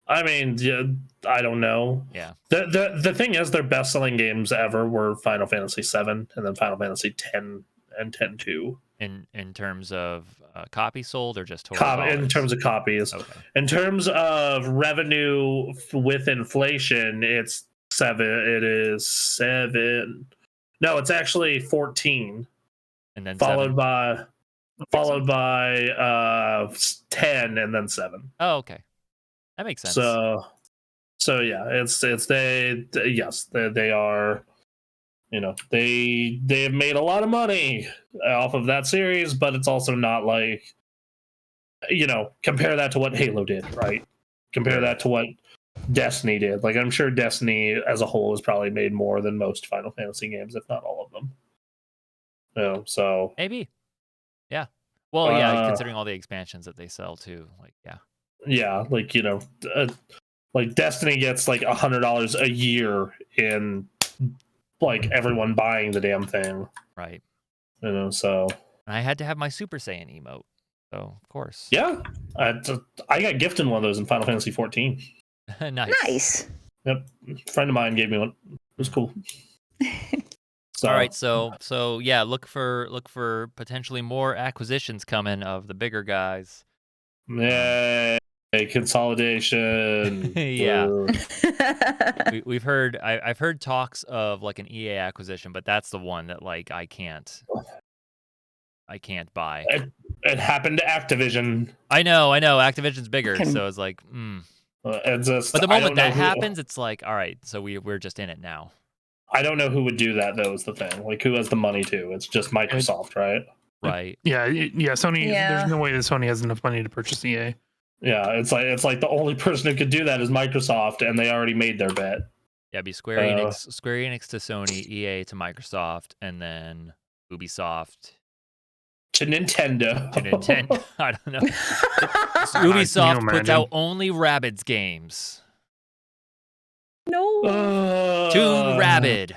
I mean, yeah, I don't know. Yeah. The thing is, their best-selling games ever were Final Fantasy VII and then Final Fantasy X and X-2. In terms of copies sold, or just total dollars? In terms of copies. Okay. In terms of revenue with inflation, it's 7. It is 7. No, it's actually 14. And then followed by 10 and then 7. Oh, okay. That makes sense. So yeah, it's they are, they have made a lot of money off of that series, but it's also not like, compare that to what Halo did, right? Compare that to what Destiny did. Like I'm sure Destiny as a whole has probably made more than most Final Fantasy games, if not all of them. So maybe, yeah. Well, yeah, considering all the expansions that they sell too, like yeah. Yeah, like like Destiny gets like $100 a year in like everyone buying the damn thing, right? So I had to have my Super Saiyan emote, so of course. Yeah, I got gifted one of those in Final Fantasy 14. Nice. Yep, a friend of mine gave me one. It was cool. All right, so yeah, look for potentially more acquisitions coming of the bigger guys. Yeah. Consolidation. Yeah. We've heard. I've heard talks of like an EA acquisition, but that's the one that like I can't buy. It happened to Activision. I know. Activision's bigger, so it's like, but the moment that happens, it's like, all right, so we're just in it now. I don't know who would do that though. Is the thing. Like, who has the money to? It's just Microsoft, right? Right. Yeah. Sony. Yeah. There's no way that Sony has enough money to purchase EA. Yeah, it's like the only person who could do that is Microsoft, and they already made their bet. Yeah, it'd be Square Enix to Sony, EA to Microsoft, and then Ubisoft to Nintendo. I don't know. Ubisoft puts out only Rabbids games. No. Tomb Rabid.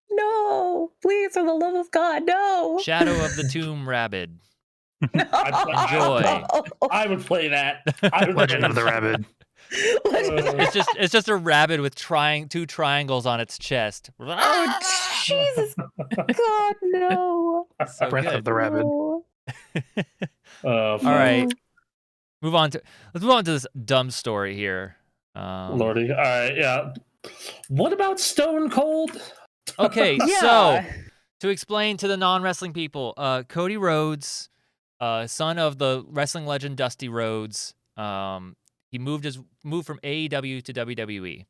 No, please, for the love of God, no. Shadow of the Tomb Rabid. No. Enjoy. I would play that. Legend of the Rabbid. It's just a rabbit with two triangles on its chest. Oh Jesus! God no! So Breath of the Rabbid. No. All right, let's move on to this dumb story here. Lordy, all right, yeah. What about Stone Cold? Okay, Yeah. so to explain to the non-wrestling people, Cody Rhodes, son of the wrestling legend Dusty Rhodes, he moved from AEW to WWE.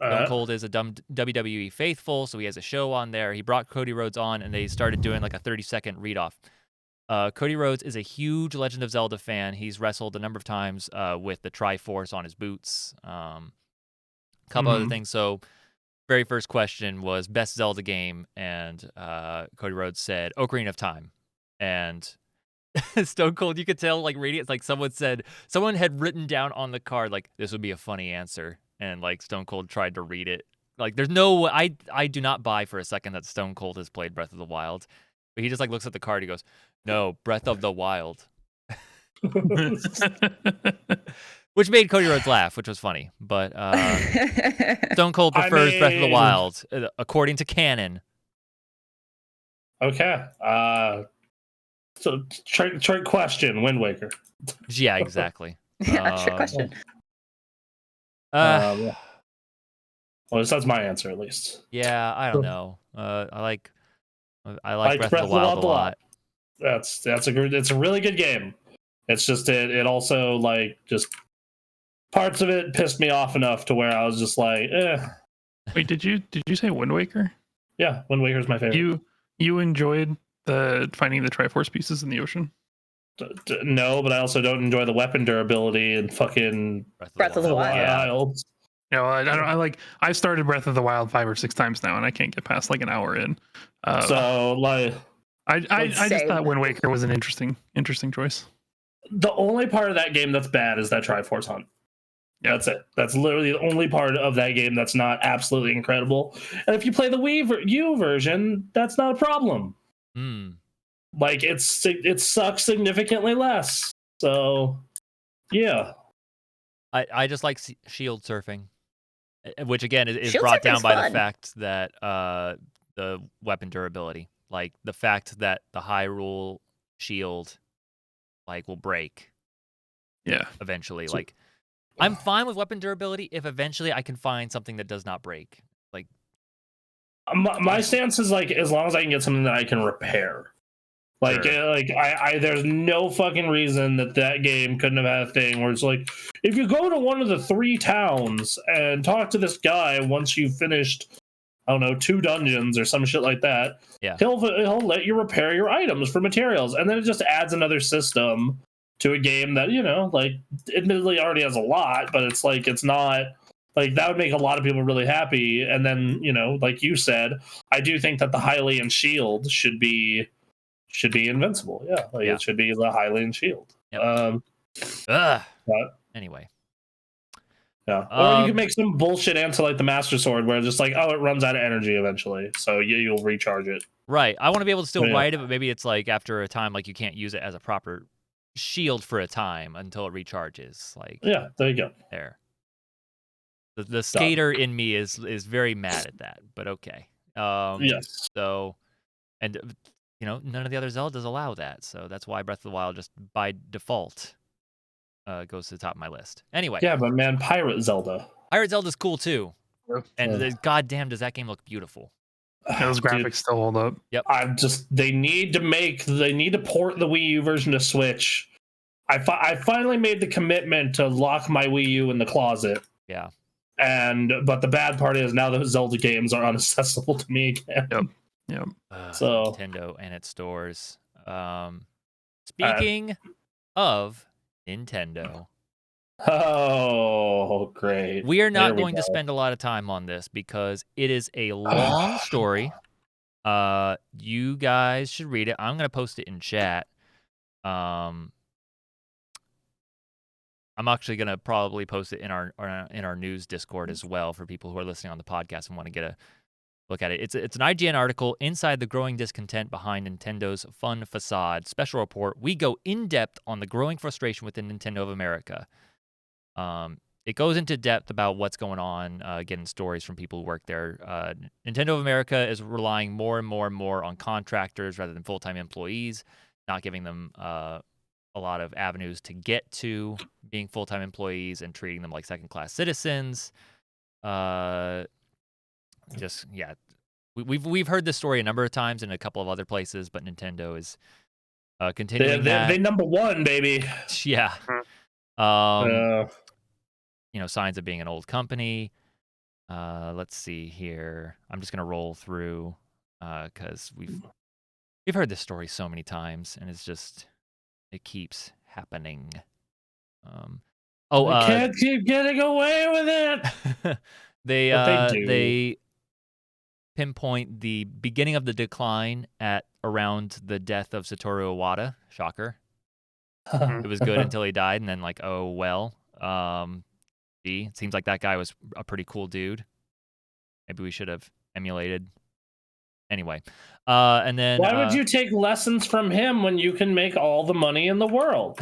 Stone Cold is a dumb WWE faithful, so he has a show on there. He brought Cody Rhodes on, and they started doing like a 30-second read-off. Cody Rhodes is a huge Legend of Zelda fan. He's wrestled a number of times with the Triforce on his boots. A couple other things. So, very first question was best Zelda game, and Cody Rhodes said Ocarina of Time. And Stone Cold, you could tell, like, radiance, like someone had written down on the card, like, this would be a funny answer. And, like, Stone Cold tried to read it. Like, there's no, I do not buy for a second that Stone Cold has played Breath of the Wild. But he just, like, looks at the card, he goes, no, Breath of the Wild. Which made Cody Rhodes laugh, which was funny. But Stone Cold prefers Breath of the Wild, according to canon. Okay. So, trick question, Wind Waker. Yeah, exactly. Yeah, trick question. Well, that's my answer, at least. Yeah, I don't know. I like Breath of the Wild a lot. It's a really good game. It's just it also, like, just parts of it pissed me off enough to where I was just like, eh. Wait, did you say Wind Waker? Yeah, Wind Waker's my favorite. You enjoyed finding the Triforce pieces in the ocean? No, but I also don't enjoy the weapon durability and fucking Breath of the Wild. No, I started Breath of the Wild 5 or 6 times now, and I can't get past like an hour in. So, like, I just thought Wind Waker was an interesting choice. The only part of that game that's bad is that Triforce hunt. Yeah, that's it. That's literally the only part of that game that's not absolutely incredible. And if you play the Wii U version, that's not a problem. Like, it sucks significantly less. So, yeah. I just like shield surfing, which again is Shield brought down surfing's by fun. the fact that the weapon durability, like the fact that the Hyrule shield, like, will break. Yeah. Eventually, like, I'm fine with weapon durability if eventually I can find something that does not break. Like, my stance is, like, as long as I can get something that I can repair. Like, sure. I there's no fucking reason that game couldn't have had a thing where it's like, if you go to one of the 3 towns and talk to this guy once you've finished, I don't know, 2 dungeons or some shit like that, yeah, he'll let you repair your items for materials, and then it just adds another system to a game that, you know, like, admittedly already has a lot, but it's like, it's not. Like, that would make a lot of people really happy. And then, you know, like you said, I do think that the Hylian shield should be invincible. Yeah, like, it should be the Hylian shield. Yep. But, anyway. Yeah. Or you can make some bullshit answer like the Master Sword, where it's just like, oh, it runs out of energy eventually, so you'll recharge it. Right. I want to be able to still ride it, but maybe it's like after a time, like, you can't use it as a proper shield for a time until it recharges. Like, yeah, there you go. There. The skater in me is very mad at that, but okay. Yes. So, and you know, none of the other Zeldas allow that, so that's why Breath of the Wild just by default goes to the top of my list. Anyway. Yeah, but man, Pirate Zelda's cool too, and goddamn, does that game look beautiful? Those graphics still hold up. Yep. They need to port the Wii U version to Switch. I finally made the commitment to lock my Wii U in the closet. Yeah. But the bad part is now the Zelda games are unaccessible to me again. Yep. So Nintendo and its stores. Speaking of Nintendo, Oh, great. We are not going to spend a lot of time on this because it is a long story. You guys should read it. I'm going to post it in chat. I'm actually going to probably post it in our news Discord as well for people who are listening on the podcast and want to get a look at it. It's an IGN article, Inside the Growing Discontent Behind Nintendo's Fun Facade. Special report. We go in depth on the growing frustration within Nintendo of America. It goes into depth about what's going on, getting stories from people who work there. Nintendo of America is relying more and more and more on contractors rather than full-time employees, not giving them a lot of avenues to get to being full-time employees and treating them like second-class citizens. We've heard this story a number of times in a couple of other places, but Nintendo is continuing that. They number one, baby. Yeah. Signs of being an old company. Let's see here. I'm just gonna roll through because we've heard this story so many times, and it keeps happening. They can't keep getting away with it. They pinpoint the beginning of the decline at around the death of Satoru Iwata. Shocker. It was good until he died, and then oh well. It seems like that guy was a pretty cool dude. Maybe we should have emulated. Anyway, and then why would you take lessons from him when you can make all the money in the world?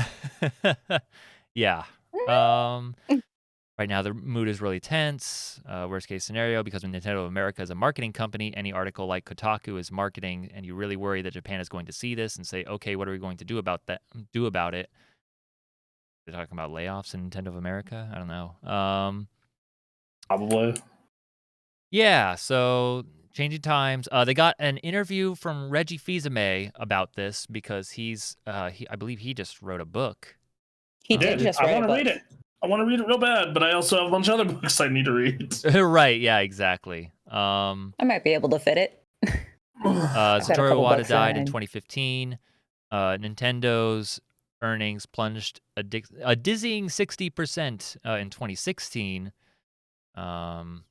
Yeah. Right now the mood is really tense. Worst case scenario, because when Nintendo of America is a marketing company, any article like Kotaku is marketing, and you really worry that Japan is going to see this and say, okay, what are we going to do about it? They're talking about layoffs in Nintendo of America? I don't know. Probably. Yeah, so changing times. They got an interview from Reggie Fils-Aimé about this because I believe he just wrote a book. He did just write a book. I want to read it. I want to read it real bad, but I also have a bunch of other books I need to read. Right, yeah, exactly. I might be able to fit it. Satoru Iwata died in 2015. Nintendo's earnings plunged a dizzying 60% in 2016. Let's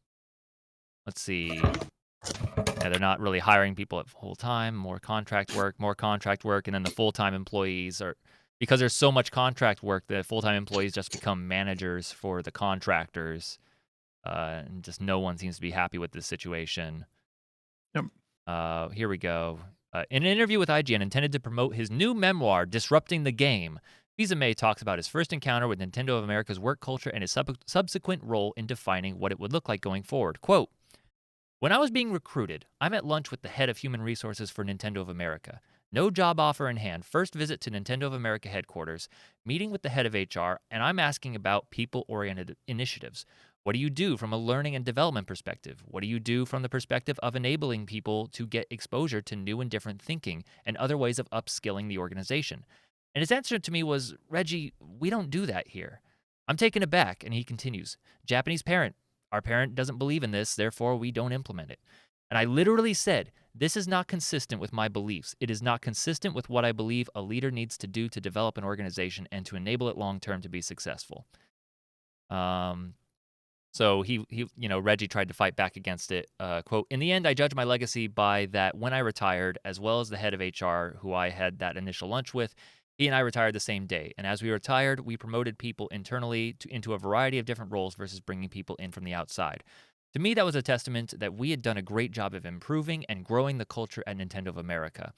see. Yeah, they're not really hiring people at full time. More contract work, and then the full-time employees are, because there's so much contract work, the full-time employees just become managers for the contractors, and just no one seems to be happy with this situation. Yep. Here we go. In an interview with IGN intended to promote his new memoir, Disrupting the Game, Fils-Aimé talks about his first encounter with Nintendo of America's work culture and his subsequent role in defining what it would look like going forward. Quote, "When I was being recruited, I'm at lunch with the head of human resources for Nintendo of America. No job offer in hand, first visit to Nintendo of America headquarters, meeting with the head of HR, and I'm asking about people-oriented initiatives. What do you do from a learning and development perspective? What do you do from the perspective of enabling people to get exposure to new and different thinking and other ways of upskilling the organization?" And his answer to me was, "Reggie, we don't do that here." I'm taken aback, and he continues, "Japanese parent. Our parent doesn't believe in this, therefore we don't implement it." And I literally said, "This is not consistent with my beliefs. It is not consistent with what I believe a leader needs to do to develop an organization and to enable it long-term to be successful." So he Reggie tried to fight back against it. Quote, "In the end, I judge my legacy by that when I retired, as well as the head of HR, who I had that initial lunch with, he and I retired the same day. And as we retired, we promoted people internally into a variety of different roles versus bringing people in from the outside. To me, that was a testament that we had done a great job of improving and growing the culture at Nintendo of America."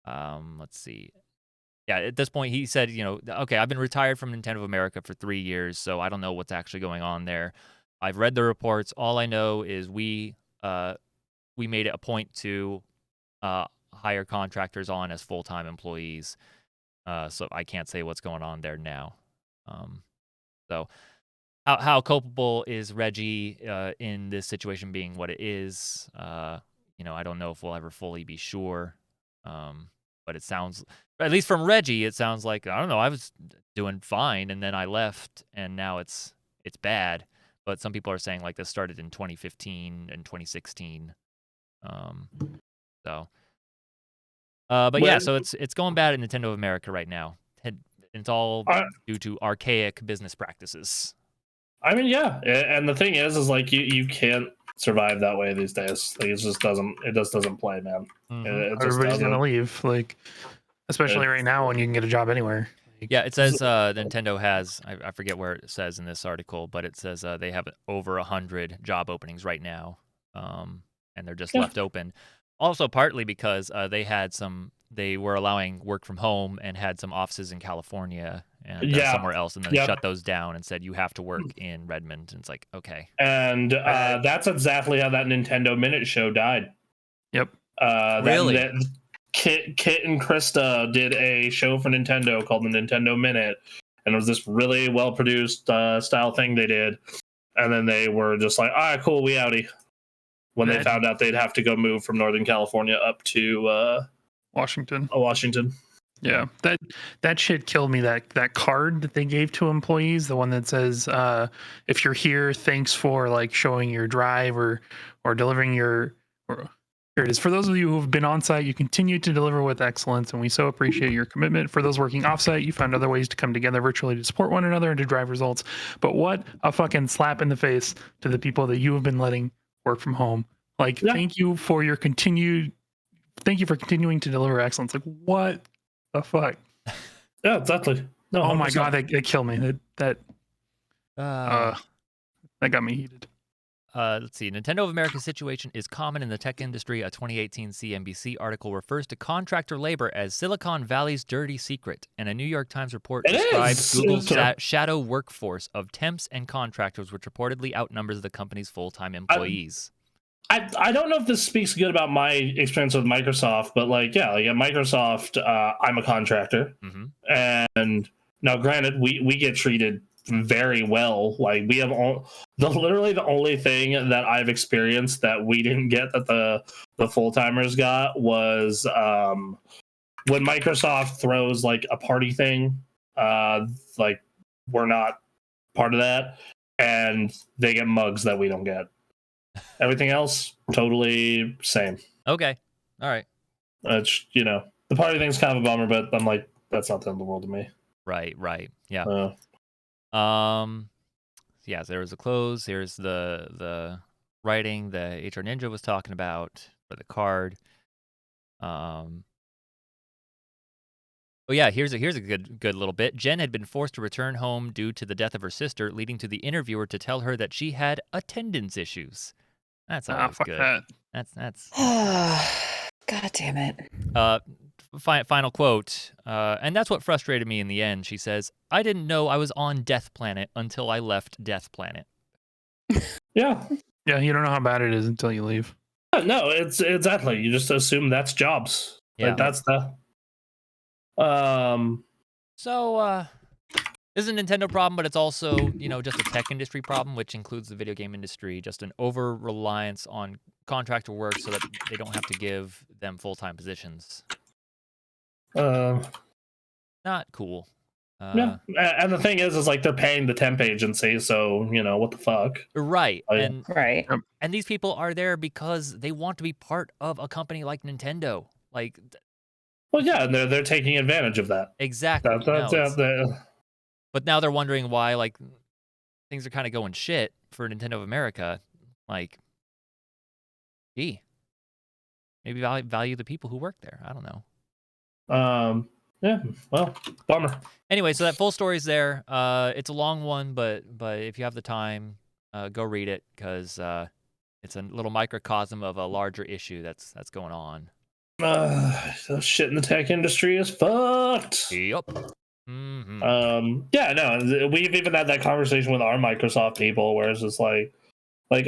Let's see. Yeah, at this point, he said, okay, I've been retired from Nintendo of America for 3 years, so I don't know what's actually going on there. I've read the reports. All I know is we made it a point to hire contractors on as full-time employees. So I can't say what's going on there now. So how culpable is Reggie in this situation being what it is? I don't know if we'll ever fully be sure. But it sounds, at least from Reggie, it sounds like, I don't know, I was doing fine and then I left and now it's bad. But some people are saying like this started in 2015 and 2016. But yeah, so it's going bad at Nintendo of America right now. It's all due to archaic business practices. I mean, yeah, and the thing is like you can't survive that way these days. Like it just doesn't play, man. Everybody's gonna leave, like especially right now when you can get a job anywhere. Yeah, it says Nintendo has, I forget where it says in this article, but it says they have over 100 job openings right now, and they're just left open. Also, partly because they were allowing work from home and had some offices in California and somewhere else, and then they shut those down and said you have to work in Redmond. And it's like, okay. And that's exactly how that Nintendo Minute show died. Yep. Really? Kit and Krista did a show for Nintendo called the Nintendo Minute, and it was this really well-produced style thing they did. And then they were just like, all right, cool, we outie. When they found out they'd have to go move from Northern California up to Washington. Yeah, that shit killed me. That card that they gave to employees, the one that says, "If you're here, thanks for like showing your drive or delivering your." Here it is. For those of you who have been on site, you continue to deliver with excellence, and we so appreciate your commitment. For those working off site, you found other ways to come together virtually to support one another and to drive results. But what a fucking slap in the face to the people that you have been letting work from home. Like, thank you for continuing to deliver excellence. Like, what the fuck? Yeah, exactly. No, oh my god, that killed me. That got me heated. Let's see. Nintendo of America's situation is common in the tech industry. A 2018 CNBC article refers to contractor labor as Silicon Valley's dirty secret, and a New York Times report describes Google's shadow workforce of temps and contractors, which reportedly outnumbers the company's full-time employees. I don't know if this speaks good about my experience with Microsoft, but like at Microsoft, I'm a contractor, and now granted, we get treated very well. Like we have literally the only thing that I've experienced that we didn't get that the full timers got was when Microsoft throws like a party thing, like we're not part of that, and they get mugs that we don't get. Everything else totally same. Okay, all right. It's the party thing's kind of a bummer, but I'm like, that's not the end of the world to me. Right, yeah. Yeah, so there was a close. Here's the writing the HR Ninja was talking about for the card. Oh yeah, here's a good little bit. Jen had been forced to return home due to the death of her sister, leading to the interviewer to tell her that she had attendance issues. That's always good. That's God damn it. Final quote, and that's what frustrated me in the end. She says, "I didn't know I was on Death Planet until I left Death Planet." Yeah, you don't know how bad it is until you leave. No, it's exactly. You just assume that's jobs. Yeah, like, that's the. So, this is a Nintendo problem, but it's also just a tech industry problem, which includes the video game industry. Just an over reliance on contractor work, so that they don't have to give them full-time positions. Not cool. Yeah, and the thing is like they're paying the temp agency, so what the fuck, right? Right. And these people are there because they want to be part of a company like Nintendo. Like, well, yeah, and they're taking advantage of that. Exactly. But now they're wondering why like things are kind of going shit for Nintendo of America. Like, gee, maybe value the people who work there. I don't know. Yeah, well, bummer. Anyway, so that full story's there. It's a long one, but if you have the time, go read it, because it's a little microcosm of a larger issue that's going on. The shit in the tech industry is fucked. Yep. Yeah, no, we've even had that conversation with our Microsoft people, where it's just like,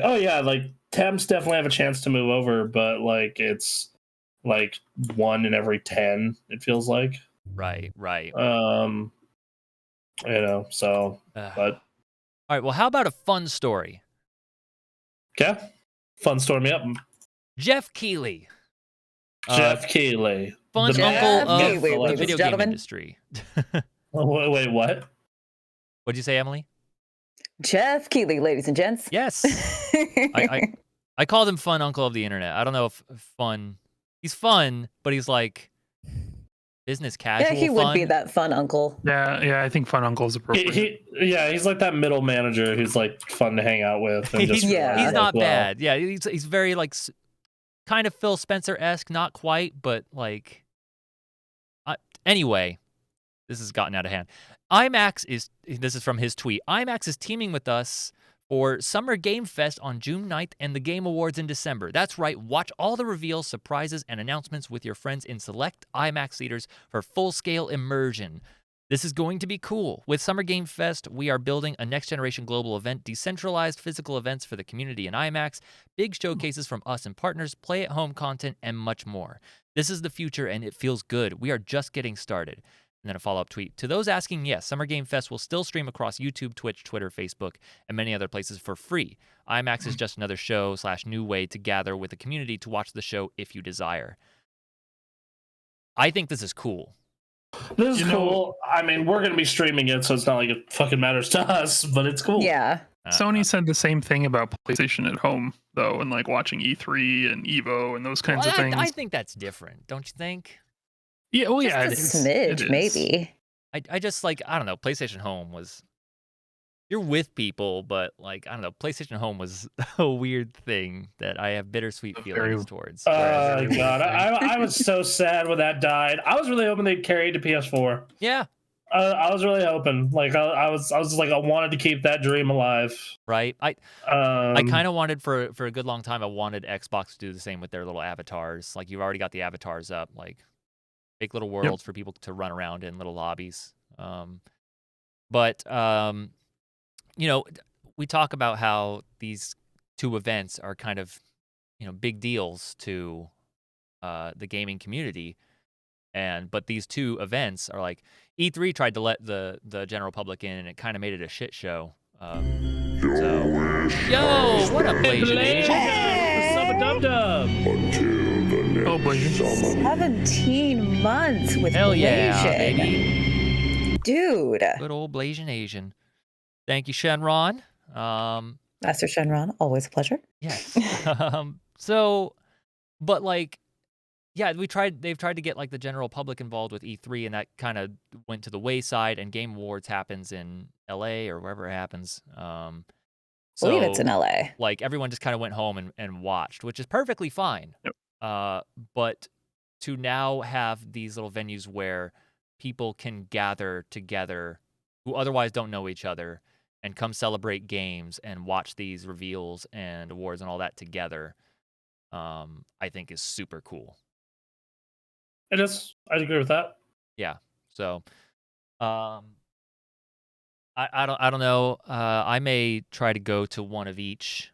oh yeah, like temps definitely have a chance to move over, but like it's like 1 in every 10, it feels like. Right. So but all right, well, how about a fun story? Yeah, fun story me up. Jeff Keighley, fun Jeff uncle of Keighley, the video game industry. Wait, what? What'd you say, Emily? Jeff Keighley, ladies and gents. Yes. I called him fun uncle of the internet. I don't know if fun. He's fun, but he's like business casual. Yeah, he would be fun. that fun uncle. Yeah, I think fun uncle is appropriate. He's like that middle manager who's like fun to hang out with. And just he's not well. bad. Yeah, he's very like kind of Phil Spencer-esque, not quite, but like. Anyway, this has gotten out of hand. This is from his tweet. IMAX is teaming with us for Summer Game Fest on June 9th and the Game Awards in December. That's right, watch all the reveals, surprises, and announcements with your friends in select IMAX theaters for full-scale immersion. This is going to be cool. With Summer Game Fest, we are building a next-generation global event, decentralized physical events for the community in IMAX, big showcases from us and partners, play-at-home content, and much more. This is the future, and it feels good. We are just getting started. And then a follow-up tweet. To those asking, yes, Summer Game Fest will still stream across YouTube, Twitch, Twitter, Facebook, and many other places for free. IMAX is just another show/new way to gather with the community to watch the show if you desire. I think this is cool. This is cool. I mean, we're going to be streaming it, so it's not like it fucking matters to us, but it's cool. Yeah. Sony said the same thing about PlayStation at home, though, and like watching E3 and Evo and those kinds of things. I think that's different, don't you think? Yeah, well, yeah, Just a smidge, maybe. I just like, I don't know, PlayStation Home was, you're with people, but like, I don't know, PlayStation Home was a weird thing that I have bittersweet feelings towards. Oh, God. I was so sad when that died. I was really hoping they'd carry it to PS4. Yeah. I was really hoping. Like, I was like, I wanted to keep that dream alive. Right. I kind of wanted for a good long time, I wanted Xbox to do the same with their little avatars. Like, you've already got the avatars up, like, make little worlds for people to run around in, little lobbies. But you know, we talk about how these two events are kind of, you know, big deals to the gaming community. But these two events are like, E3 tried to let the general public in, and it kind of made it a shit show. Yo, what up, Blasian Asian? Sub-a-dub-dub. Oh, Blasian. 17 months with Hell yeah, Blasian. baby. Dude. Good old Blasian Asian. Thank you, Shenron. Master Shenron, always a pleasure. Yes. But like, yeah, they've tried to get like the general public involved with E3, and that kind of went to the wayside, and Game Awards happens in LA or wherever it happens. I believe it's in LA. Like, everyone just kind of went home and watched, which is perfectly fine. Yep. But to now have these little venues where people can gather together who otherwise don't know each other and come celebrate games and watch these reveals and awards and all that together, I think is super cool. It is. I agree with that. Yeah. So, I don't know. I may try to go to one of each,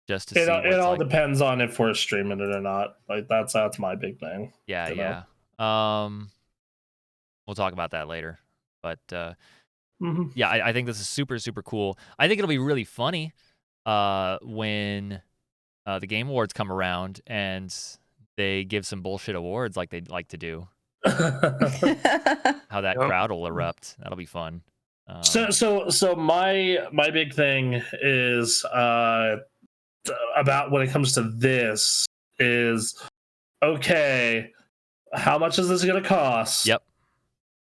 just to see. It all depends on if we're streaming it or not. Like, that's my big thing. Yeah, yeah. We'll talk about that later. But yeah, I think this is super, super cool. I think it'll be really funny when the Game Awards come around and they give some bullshit awards like they'd like to do. How that crowd will erupt. That'll be fun. So my big thing is about when it comes to this is, okay, how much is this going to cost? Yep.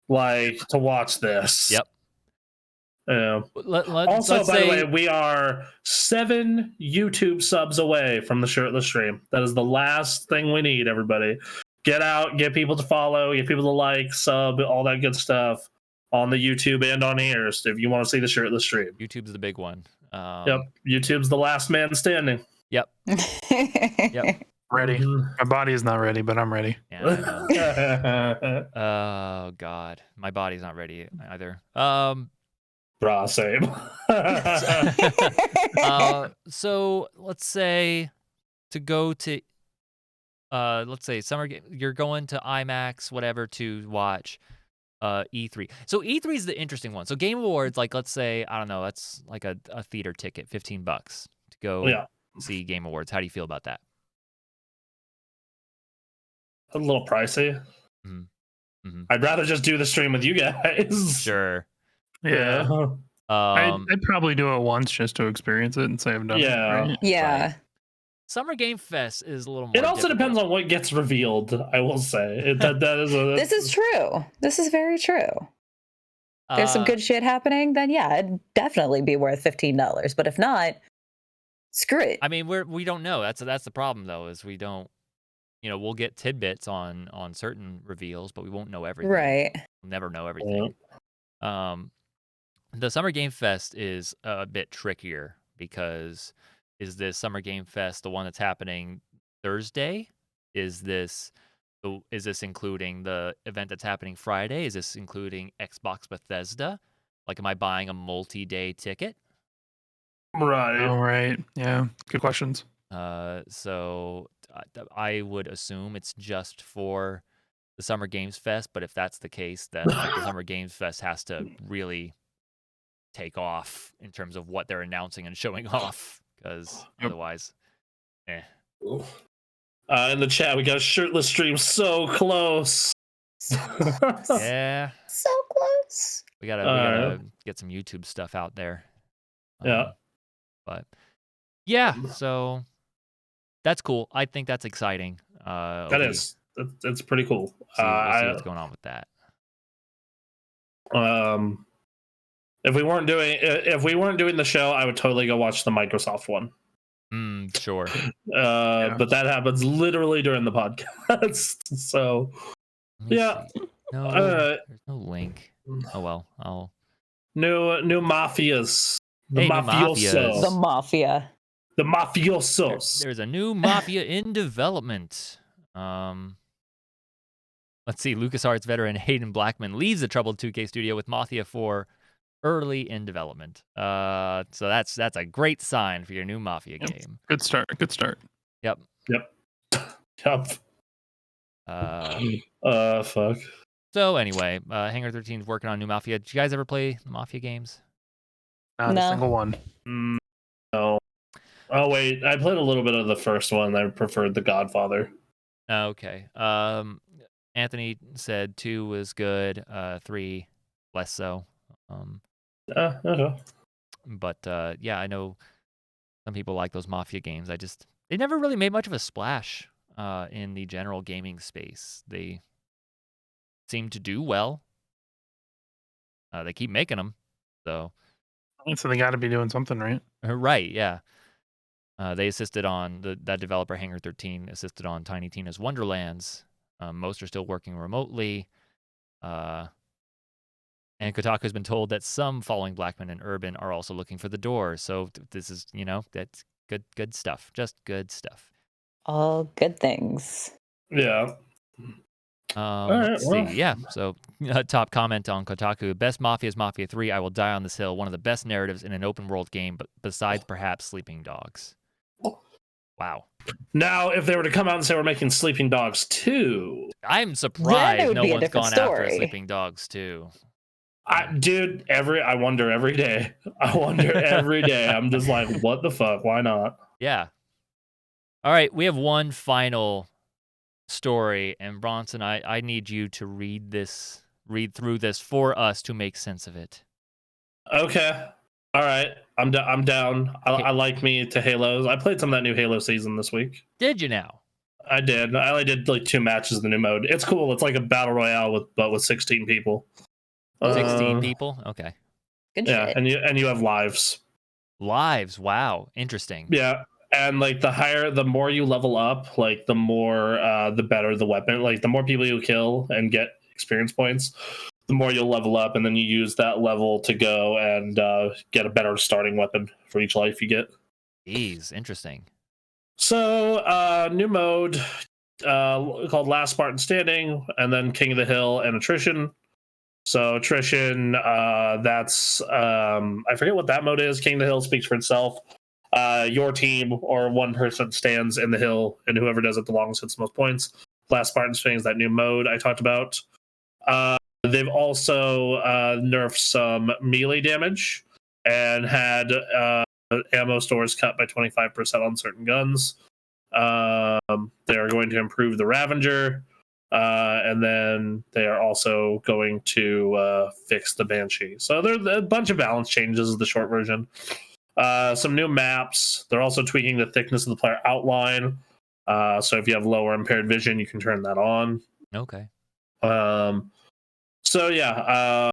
Like, to watch this. Yep. Also, by the way, we are 7 YouTube subs away from the shirtless stream. That is the last thing we need, everybody. Get out, get people to follow, get people to like, sub, all that good stuff on the YouTube and on here if you want to see the shirtless stream. YouTube's the big one. Yep. YouTube's the last man standing. Yep. Yep. Ready. My body is not ready, but I'm ready. Yeah, oh, God. My body's not ready either. Same. So let's say to go to, let's say you're going to IMAX, whatever, to watch E3. So E3 is the interesting one. So Game Awards, like, let's say, I don't know, that's like a theater ticket, $15 to go see Game Awards. How do you feel about that? A little pricey. Mm-hmm. Mm-hmm. I'd rather just do the stream with you guys. Sure. Yeah. I'd probably do it once just to experience it and say I've done it. Right? Yeah. Right. Summer Game Fest is a little more. It also difficult. depends on what gets revealed. I will say that is This is true. This is very true. There's some good shit happening, then yeah, it'd definitely be worth $15. But if not, screw it. I mean, we don't know. That's the problem though, is we don't. We'll get tidbits on certain reveals, but we won't know everything. Right. We'll never know everything. The Summer Game Fest is a bit trickier because is this Summer Game Fest the one that's happening Thursday? Is this including the event that's happening Friday? Is this including Xbox Bethesda? Like, am I buying a multi-day ticket? Right. Oh, right. Yeah. Good questions. So I would assume it's just for the Summer Games Fest, but if that's the case, then like, the Summer Games Fest has to really take off in terms of what they're announcing and showing off, because otherwise, in the chat, we got a shirtless stream so close. Yeah, so close. We gotta get some YouTube stuff out there. But yeah, so that's cool. I think that's exciting. That's pretty cool. We'll see what's going on with that. If we weren't doing the show, I would totally go watch the Microsoft one. Sure. But that happens literally during the podcast. So yeah. No, there's no link. Oh well, new mafias. The mafiosos. The mafia. The mafiosos. There's a new mafia in development. Let's see. LucasArts veteran Hayden Blackman leaves the troubled 2K studio with Mafia 4 early in development. So that's a great sign for your new Mafia game. Good start. Yep. Fuck. So anyway, Hangar 13 is working on new Mafia. Did you guys ever play the Mafia games? Not a single one. No. Oh wait, I played a little bit of the first one. I preferred The Godfather. Okay. Anthony said 2 was good, 3 less so. Okay. But yeah, I know some people like those Mafia games. They never really made much of a splash in the general gaming space. They seem to do well. They keep making them, so they got to be doing something, right? Right, yeah. They assisted on that developer Hangar 13 assisted on Tiny Tina's Wonderlands. Most are still working remotely. And Kotaku has been told that some following Blackman and Urban are also looking for the door. So this is, that's good stuff. Just good stuff. All good things. Yeah. Let's see. Yeah. So top comment on Kotaku: best Mafia is Mafia 3. I will die on this hill. One of the best narratives in an open world game, but besides perhaps Sleeping Dogs. Wow. Now, if they were to come out and say we're making Sleeping Dogs 2, I'm surprised no one's gone after Sleeping Dogs 2. I wonder every day. I'm just like, what the fuck? Why not? Yeah. All right, we have one final story, and Bronson, I need you to read through this for us to make sense of it. Okay. All right. I'm down. I like me to Halos. I played some of that new Halo season this week. Did you now? I did. I only did like 2 matches of the new mode. It's cool. It's like a battle royale with 16 people. 16 people? Okay. Good shit. and you have lives. Lives. Wow. Interesting. Yeah. And like the more you level up, like the more the better the weapon. Like the more people you kill and get experience points, the more you'll level up, and then you use that level to go and get a better starting weapon for each life you get. Jeez, interesting. So new mode called Last Spartan Standing, and then King of the Hill and Attrition. So attrition, that's I forget what that mode is. King of the Hill speaks for itself. Your team or one person stands in the hill, and whoever does it the longest gets the most points. Last Spartan Standing is that new mode I talked about. They've also nerfed some melee damage and had ammo stores cut by 25% on certain guns. They are going to improve the Ravager. And then they are also going to fix the Banshee. So there's a bunch of balance changes is the short version. Some new maps. They're also tweaking the thickness of the player outline. So if you have lower impaired vision, you can turn that on. Okay. So yeah.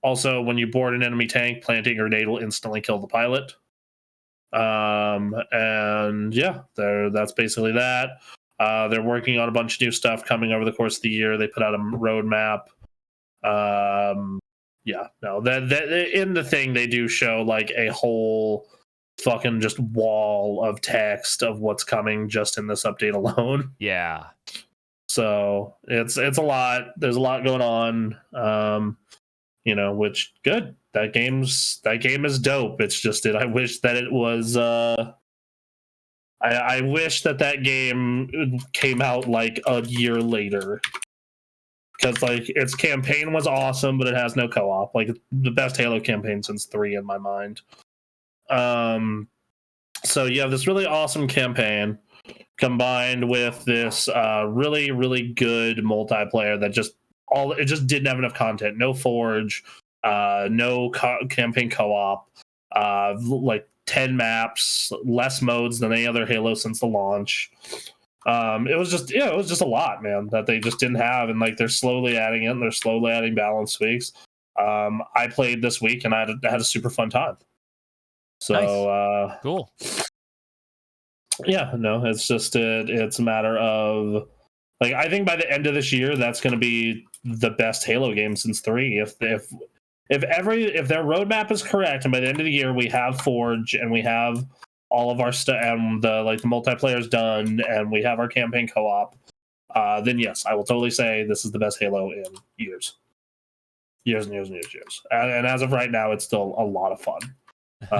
Also, when you board an enemy tank, planting a grenade will instantly kill the pilot. And yeah, that's basically that. They're working on a bunch of new stuff coming over the course of the year. They put out a roadmap. Yeah, no, that in the thing they do show like a whole fucking just wall of text of what's coming just in this update alone. Yeah. So it's a lot. There's a lot going on. Which good. That game is dope. It's just that I wish that it was. I wish that game came out like a year later, because like its campaign was awesome, but it has no co-op. Like the best Halo campaign since 3 in my mind. So you have this really awesome campaign combined with this really, really good multiplayer that just didn't have enough content. No Forge, no campaign co-op, like 10 maps, less modes than any other Halo since the launch. It was just a lot, man, that they just didn't have, and like they're slowly adding it, and they're slowly adding balance tweaks. I played this week and I had a super fun time. So nice. Cool. Yeah, no, it's just it's a matter of like, I think by the end of this year that's going to be the best Halo game since 3. If their roadmap is correct, and by the end of the year we have Forge and we have all of our stuff and the multiplayer is done and we have our campaign co-op, then yes, I will totally say this is the best Halo in years and years. And as of right now, it's still a lot of fun. It's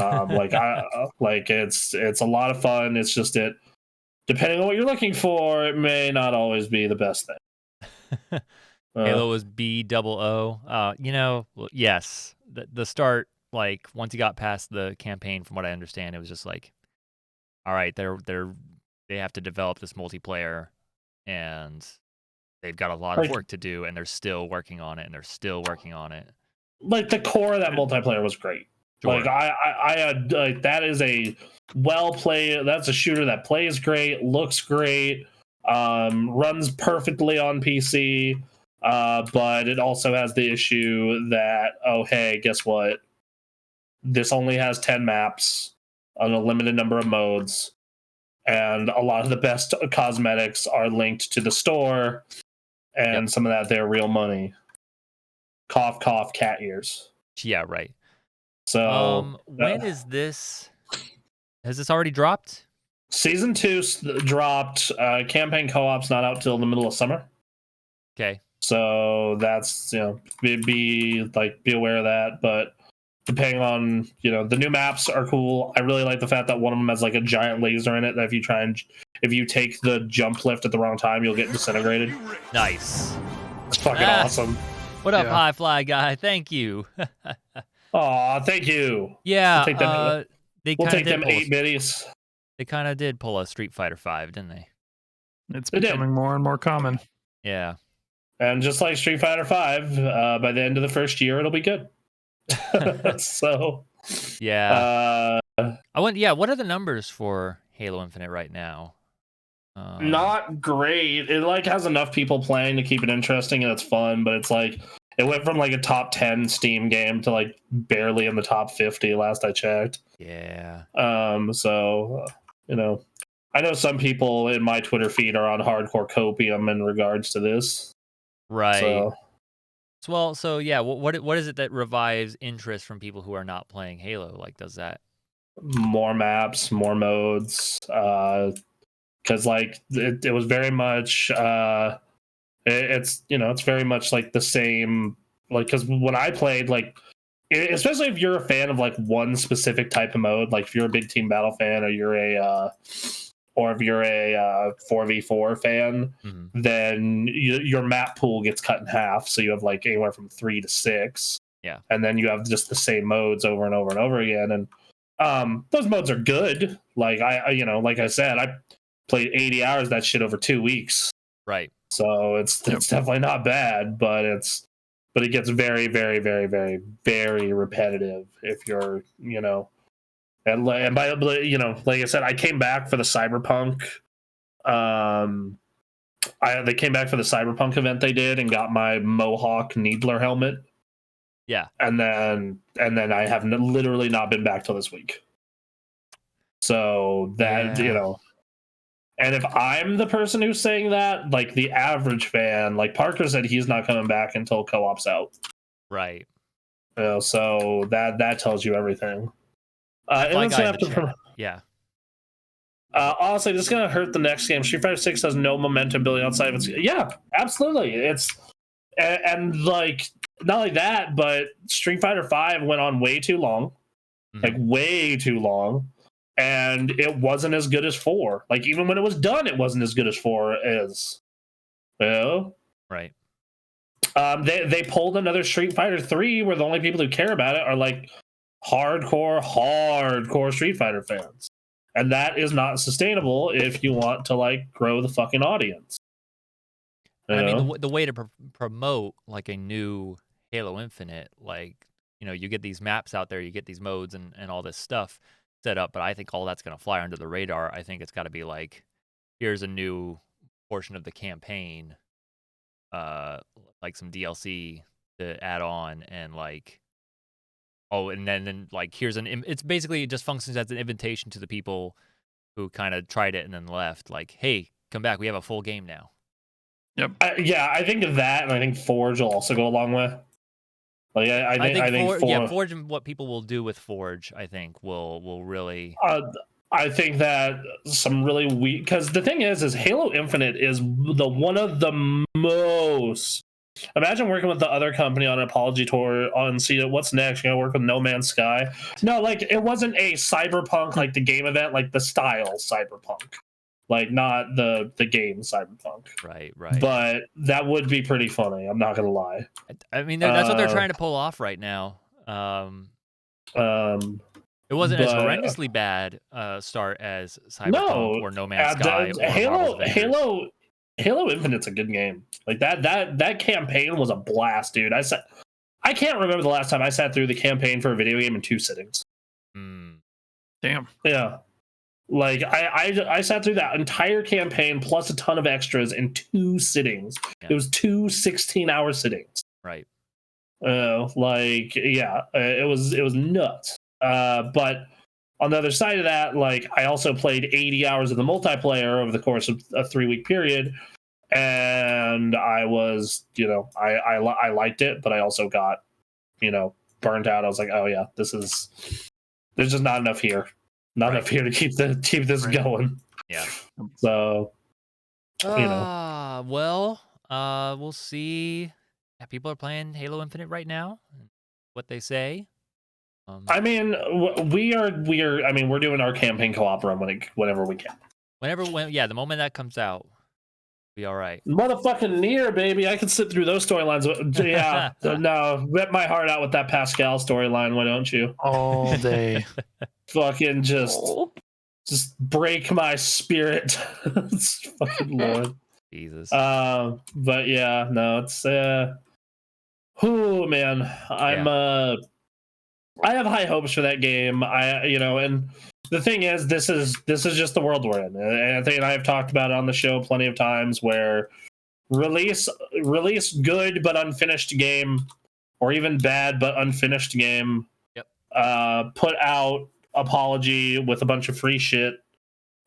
a lot of fun. It's just depending on what you're looking for, it may not always be the best thing. Halo was BOO. Yes, the start, like once you got past the campaign, from what I understand, it was just like, all right, they have to develop this multiplayer, and they've got a lot of work to do, and they're still working on it, Like the core of that multiplayer was great. Sure. Like I that is a that's a shooter that plays great, looks great, runs perfectly on PC, but it also has the issue that, oh hey, guess what? This only has 10 maps on a limited number of modes, and a lot of the best cosmetics are linked to the store, and some of that they're real money. Cough, cough, cat ears. Yeah, right. So when is this? Has this already dropped? Season 2 dropped. Campaign co-op's not out till the middle of summer. Okay. So that's, be aware of that. But depending on, the new maps are cool. I really like the fact that one of them has like a giant laser in it that if you take the jump lift at the wrong time, you'll get disintegrated. Nice. It's fucking awesome. What up, High Fly guy? Thank you. Aw, thank you. Yeah, we'll take them 8 biddies. They kind of did pull a Street Fighter 5, didn't they? It's becoming more and more common. Yeah. And just like Street Fighter 5, by the end of the first year, it'll be good. So, yeah. What are the numbers for Halo Infinite right now? Not great. It has enough people playing to keep it interesting and it's fun, but it's like it went from a top 10 Steam game to barely in the top 50 last I checked. Yeah. So I know some people in my Twitter feed are on hardcore copium in regards to this. Right. So yeah, what is it that revives interest from people who are not playing Halo? Does that? More maps, more modes. Because it was very much it's very much the same, because when I played, especially if you're a fan of one specific type of mode, if you're a big team battle fan, or if you're a 4v4 fan, mm-hmm. then your map pool gets cut in half, so you have anywhere from 3 to 6. Yeah, and then you have just the same modes over and over and over again, and those modes are good. Like I said, I played 80 hours of that shit over 2 weeks. Right. So it's definitely not bad, but it gets very, very, very, very, very repetitive if you're And by like I said, I came back for the Cyberpunk. They came back for the Cyberpunk event they did and got my Mohawk Needler helmet. Yeah, and then I have literally not been back till this week. So that and if I'm the person who's saying that, like the average fan, like Parker said, he's not coming back until co-op's out. Right. So that tells you everything. Yeah. Honestly, this is gonna hurt the next game. Street Fighter 6 has no momentum building outside of its. Yeah, absolutely. It's and like not like that, but Street Fighter 5 went on way too long, like way too long, and it wasn't as good as 4. Like even when it was done, it wasn't as good as 4 is. Right. They pulled another Street Fighter 3, where the only people who care about it are like hardcore Street Fighter fans. And that is not sustainable if you want to like grow the fucking audience. I mean, the way to promote like a new Halo Infinite, like, you get these maps out there, you get these modes and all this stuff set up, but I think all that's going to fly under the radar. I think it's got to be like, here's a new portion of the campaign, like some DLC to add on, and like, and then like here's it's basically, it just functions as an invitation to the people who kind of tried it and then left, like, hey, come back, we have a full game now. Yep. I think of that, and I think Forge will also go a long way. Like I think Forge and what people will do with Forge, I think will really. I think that some really weak, because the thing is Halo Infinite is one of the most. Imagine working with the other company on an apology tour on see what's next. You're gonna work with No Man's Sky. No, like it wasn't a cyberpunk like the game event, like the style cyberpunk, like not the game cyberpunk. Right. But that would be pretty funny. I'm not gonna lie. I mean, that's what they're trying to pull off right now. It wasn't as horrendously bad start as Cyberpunk or No Man's Sky or Halo Infinite's a good game. Like that campaign was a blast, dude. I can't remember the last time I sat through the campaign for a video game in 2 sittings. Damn. Yeah. Like I sat through that entire campaign plus a ton of extras in 2 sittings. Yeah. It was 2 16-hour sittings. Right. It was nuts. But on the other side of that, like I also played 80 hours of the multiplayer over the course of a 3-week period, and I was, I liked it, but I also got, burnt out. I was like, oh yeah, there's just not enough here, enough here to keep this going. Yeah. So, well, we'll see. Yeah, people are playing Halo Infinite right now. What they say. I mean, we're doing our campaign co-op run whenever we can. The moment that comes out, be all right. Motherfucking Nier, baby, I can sit through those storylines. Yeah, no, rip my heart out with that Pascal storyline. Why don't you? All day. Fucking just break my spirit. Fucking Lord. Jesus. But yeah, no, it's oh man, I have high hopes for that game. And the thing is, this is just the world we're in. And Anthony and I have talked about it on the show plenty of times, where release good but unfinished game, or even bad but unfinished game. Yep. Put out apology with a bunch of free shit,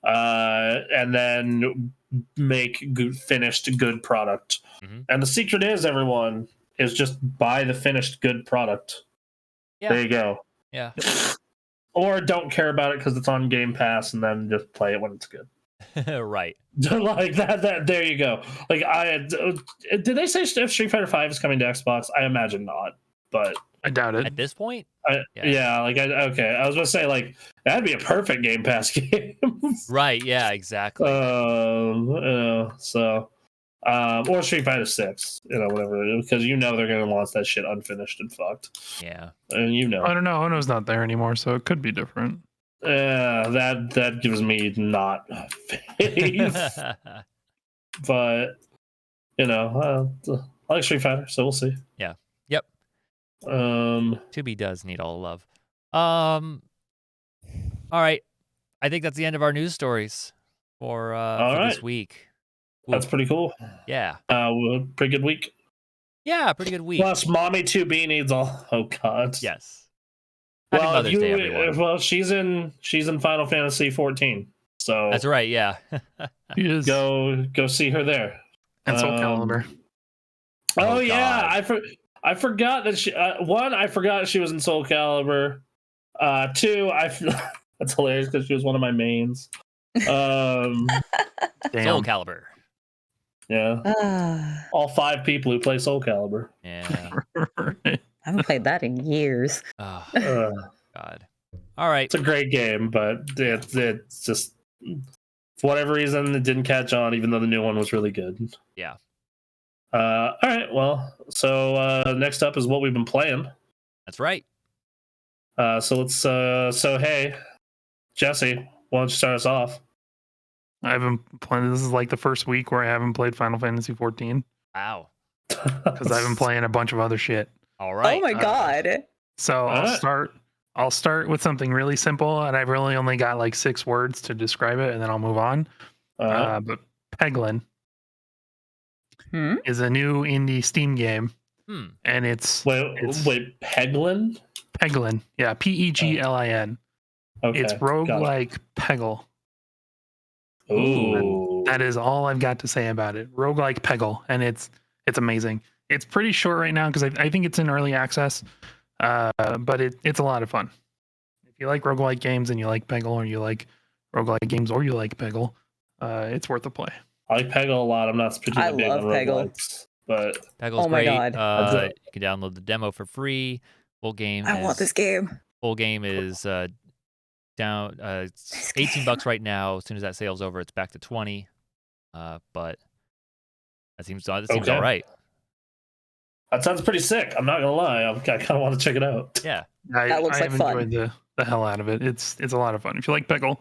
and then make finished good product. Mm-hmm. And the secret is, everyone, is just buy the finished good product. Yeah. There you go. Yeah. Or don't care about it because it's on Game Pass, and then just play it when it's good. Right. Like that. There you go. Like did they say if Street Fighter 5 is coming to Xbox? I imagine not, but I doubt it at this point. Okay. I was gonna say, like, that'd be a perfect Game Pass game. Right. Yeah. Exactly. Or Street Fighter 6, whatever, because they're gonna launch that shit unfinished and fucked. Yeah. And I don't know. Ono's not there anymore, so it could be different. That gives me not faith. But I like Street Fighter, so we'll see. Yeah. Yep. 2B does need all the love. All right. I think that's the end of our news stories for this week. Ooh. That's pretty cool. Yeah. Pretty good week. Yeah, pretty good week. Plus, Mommy 2B needs all. Oh God. Yes. Happy Mother's Day, everyone. Well, she's in Final Fantasy 14. So that's right. Yeah. Go see her there. And Soul Calibur. Oh yeah, I forgot that she. One, I forgot she was in Soul Calibur. Two, that's hilarious because she was one of my mains. Soul Calibur. Yeah. All 5 people who play Soul Calibur. Yeah. I haven't played that in years. Oh, God. All right. It's a great game, but it's just for whatever reason it didn't catch on, even though the new one was really good. Yeah. All right. Well, so next up is what we've been playing. That's right. So let's. So hey, Jesse, why don't you start us off? I haven't played. This is like the first week where I haven't played Final Fantasy 14. Wow. Because I've been playing a bunch of other shit. All right. Oh my God. So I'll start with something really simple, and I've really only got like 6 words to describe it, and then I'll move on. But Peglin is a new indie Steam game, and it's wait, Peglin? Peglin, yeah, Peglin. Okay, it's roguelike Peggle. Ooh. That is all I've got to say about it. Roguelike Peggle, and it's amazing. It's pretty short right now because I think it's in early access, but it's a lot of fun. If you like roguelike games and you like Peggle, or you like roguelike games or you like Peggle, it's worth a play. I like Peggle a lot. I'm not particularly big on roguelikes, but Peggle's great. God. You can download the demo for free. Full game. I want this game. Full game is down. It's $18 right now. As soon as that sale's over, it's back to 20. But that seems all right. That sounds pretty sick. I'm not gonna lie. I kind of want to check it out. Yeah, that looks like fun. Enjoyed the hell out of it. It's a lot of fun. If you like Peggle,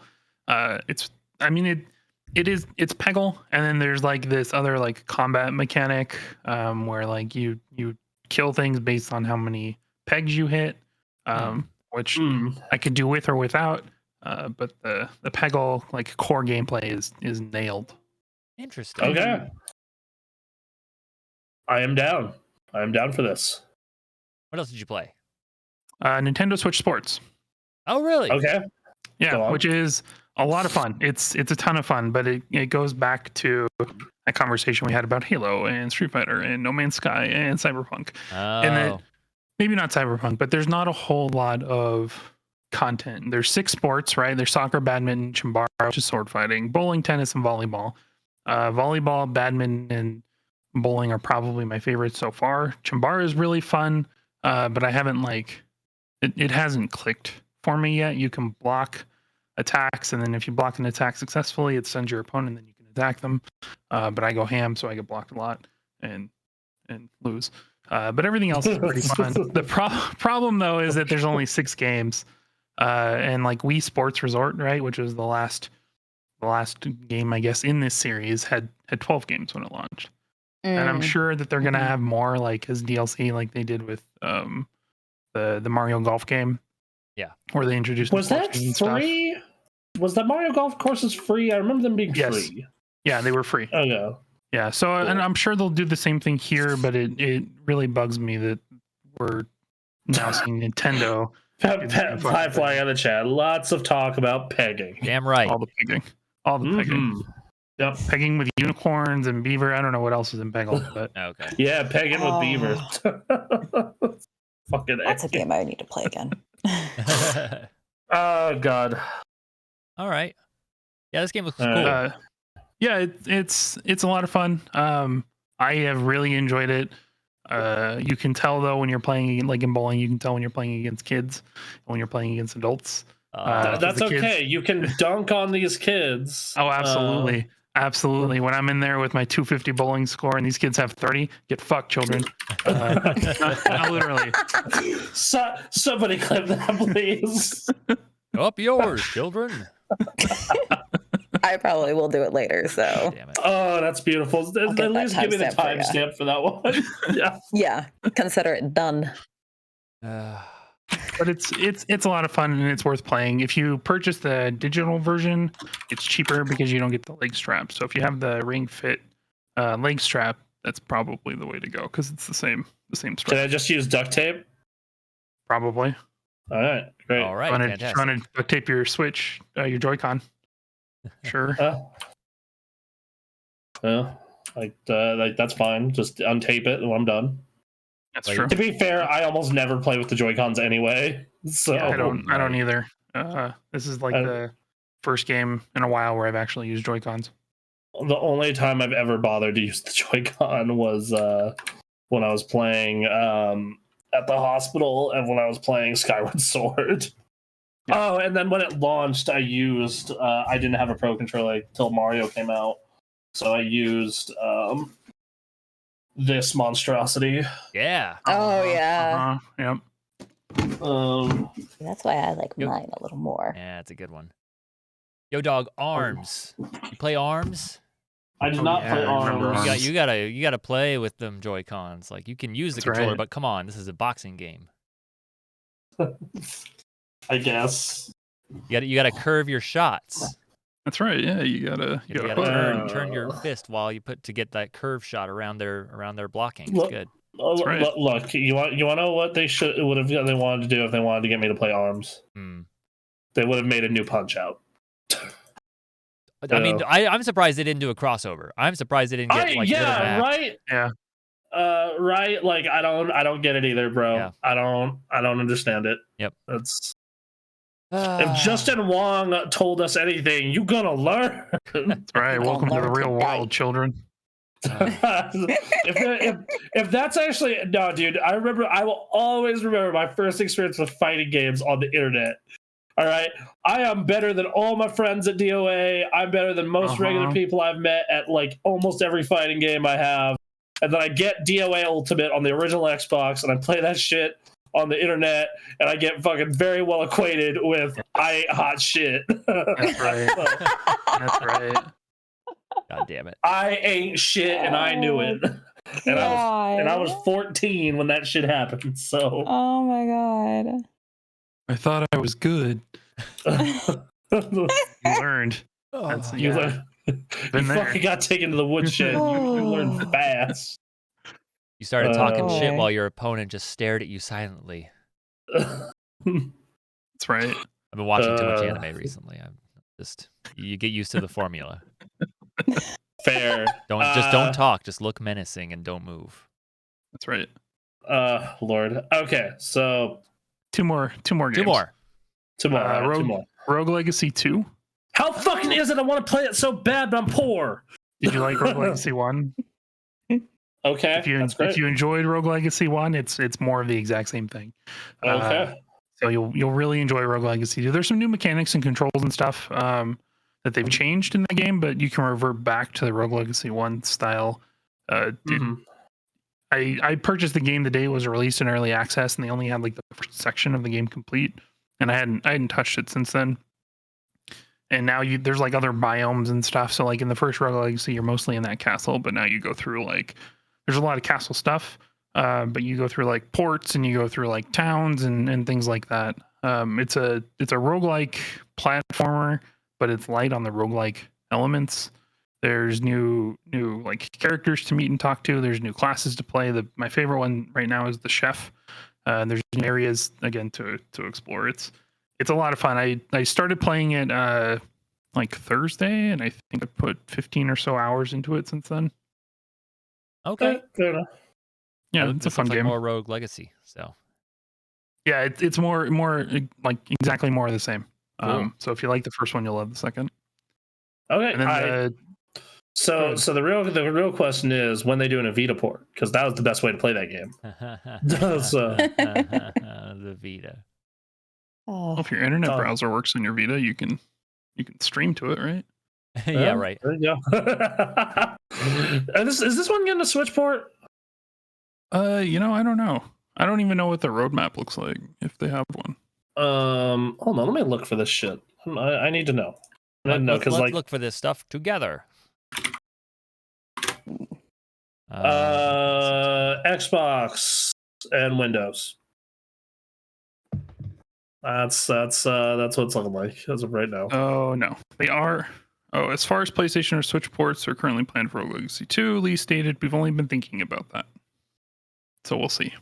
it's Peggle, and then there's like this other like combat mechanic where like you kill things based on how many pegs you hit, which I could do with or without. But the Peggle like core gameplay is nailed. Interesting. Okay. I am down for this. What else did you play? Nintendo Switch Sports. Oh, really? Okay. Yeah, which is a lot of fun. It's a ton of fun, but it goes back to a conversation we had about Halo and Street Fighter and No Man's Sky and Cyberpunk. Oh. And maybe not Cyberpunk, but there's not a whole lot of content. There's 6 sports, right? There's soccer, badminton, chambara, which is sword fighting, bowling, tennis, and volleyball. Volleyball, badminton, and bowling are probably my favorites so far. Chambara is really fun, but I haven't it hasn't clicked for me yet. You can block attacks, and then if you block an attack successfully, it sends your opponent, and then you can attack them. But I go ham, so I get blocked a lot and lose. But everything else is pretty fun. The problem though is that there's only 6 games, and like Wii Sports Resort, right, which was the last game I guess in this series had 12 games when it launched. And I'm sure that they're gonna have more like as DLC, like they did with the Mario Golf game. Yeah, where they introduced. Was that free? Was that Mario Golf courses free? I remember them being free. Yeah, they were free. Oh yeah. Yeah. So, cool. And I'm sure they'll do the same thing here, but it really bugs me that we're now seeing Nintendo. Pie flying on the chat. Lots of talk about pegging. Damn right. All the pegging. Yep, pegging with unicorns and beaver. I don't know what else is in Peggle, but okay. Yeah, pegging with beaver. Fucking that's a game I need to play again. Oh God. All right. Yeah, this game looks cool. Yeah, it's a lot of fun. I have really enjoyed it. You can tell though when you're playing like in bowling, you can tell when you're playing against kids and when you're playing against adults. That's okay. You can dunk on these kids. Oh, absolutely. Absolutely. When I'm in there with my 250 bowling score and these kids have 30, get fucked, children. Literally. Somebody clip that, please. Up yours, children. I probably will do it later. So. Damn it. Oh, that's beautiful. At least give me the timestamp for that one. Yeah. Consider it done. But it's a lot of fun and it's worth playing. If you purchase the digital version, it's cheaper because you don't get the leg strap. So if you have the Ring Fit leg strap, that's probably the way to go because it's the same strap. Can I just use duct tape? Probably. All right, great. All right, fantastic. Trying to duct tape your Switch, your Joy-Con. Sure. Like that's fine. Just untape it and I'm done. That's true. To be fair, I almost never play with the Joy-Cons anyway. So yeah, I don't either. This is like the first game in a while where I've actually used Joy-Cons. The only time I've ever bothered to use the Joy-Con was when I was playing at the hospital and when I was playing Skyward Sword. Yeah. Oh, and then when it launched, I didn't have a Pro Controller until Mario came out. So I used this monstrosity. Yeah. Oh, yeah. Yep. That's why I like mine a little more. Yeah, it's a good one. Yo, dog, ARMS. You play ARMS? I did not play ARMS. You gotta play with them Joy-Cons. Like you can use the controller, but come on, this is a boxing game. I guess. You gotta curve your shots. That's right. Yeah, you gotta turn your fist while you to get that curve shot around their blocking. It's good. Look, you want to know what they wanted to do if they wanted to get me to play ARMS? They would have made a new Punch-Out. I mean, I'm surprised they didn't do a crossover. I'm surprised they didn't get right. Yeah. Right. Like I don't get it either, bro. Yeah. I don't understand it. Yep. That's. If Justin Wong told us anything, you gonna learn. That's right. Welcome to the real world, children. if that's actually no, dude. I will always remember my first experience with fighting games on the internet. All right, I am better than all my friends at DOA. I'm better than most regular people I've met at like almost every fighting game I have. And then I get DOA Ultimate on the original Xbox, and I play that shit on the internet, and I get fucking very well acquainted with I ain't hot shit. That's right. That's right. God damn it. I ain't shit, and I knew it. And I was 14 when that shit happened. So. Oh my god. I thought I was good. You learned. You learned. You fucking got taken to the woodshed. You learned fast. You started talking shit while your opponent just stared at you silently. That's right. I've been watching too much anime recently. You get used to the formula. Fair. Don't talk. Just look menacing and don't move. That's right. Lord. Okay, so two more games. Two more. Rogue Legacy 2. How fucking is it? I want to play it so bad, but I'm poor. Did you like Rogue Legacy 1? Okay, if you enjoyed Rogue Legacy 1, it's more of the exact same thing. Okay. So you'll really enjoy Rogue Legacy 2. There's some new mechanics and controls and stuff that they've changed in the game, but you can revert back to the Rogue Legacy 1 style. I purchased the game the day it was released in early access, and they only had like the first section of the game complete, and I hadn't touched it since then. And now there's like other biomes and stuff. So like in the first Rogue Legacy, you're mostly in that castle, but now you go through like there's a lot of castle stuff, but you go through like ports and you go through like towns and things like that. It's a roguelike platformer, but it's light on the roguelike elements. There's new like characters to meet and talk to. There's new classes to play. My favorite one right now is the chef. There's new areas again to explore. It's a lot of fun. I started playing it like Thursday, and I think I put 15 or so hours into it since then. Okay, fair enough. Yeah, it's a fun game. More Rogue Legacy, so yeah, it's more like exactly more of the same. Cool. So if you like the first one, you'll love the second. Okay. And then so the real question is when they do a Vita port, because that was the best way to play that game. The Vita. Well, if your internet browser works on your Vita, you can stream to it, right? Yeah, right. There you go. Is this one getting a Switch port? I don't know. I don't even know what the roadmap looks like if they have one. Hold on, let me look for this shit. I need to know. Let's look for this stuff together. Xbox and Windows. That's what it's looking like as of right now. Oh no, they are. Oh, as far as PlayStation or Switch ports are currently planned for Rogue Legacy 2, Lee stated, "We've only been thinking about that, so we'll see."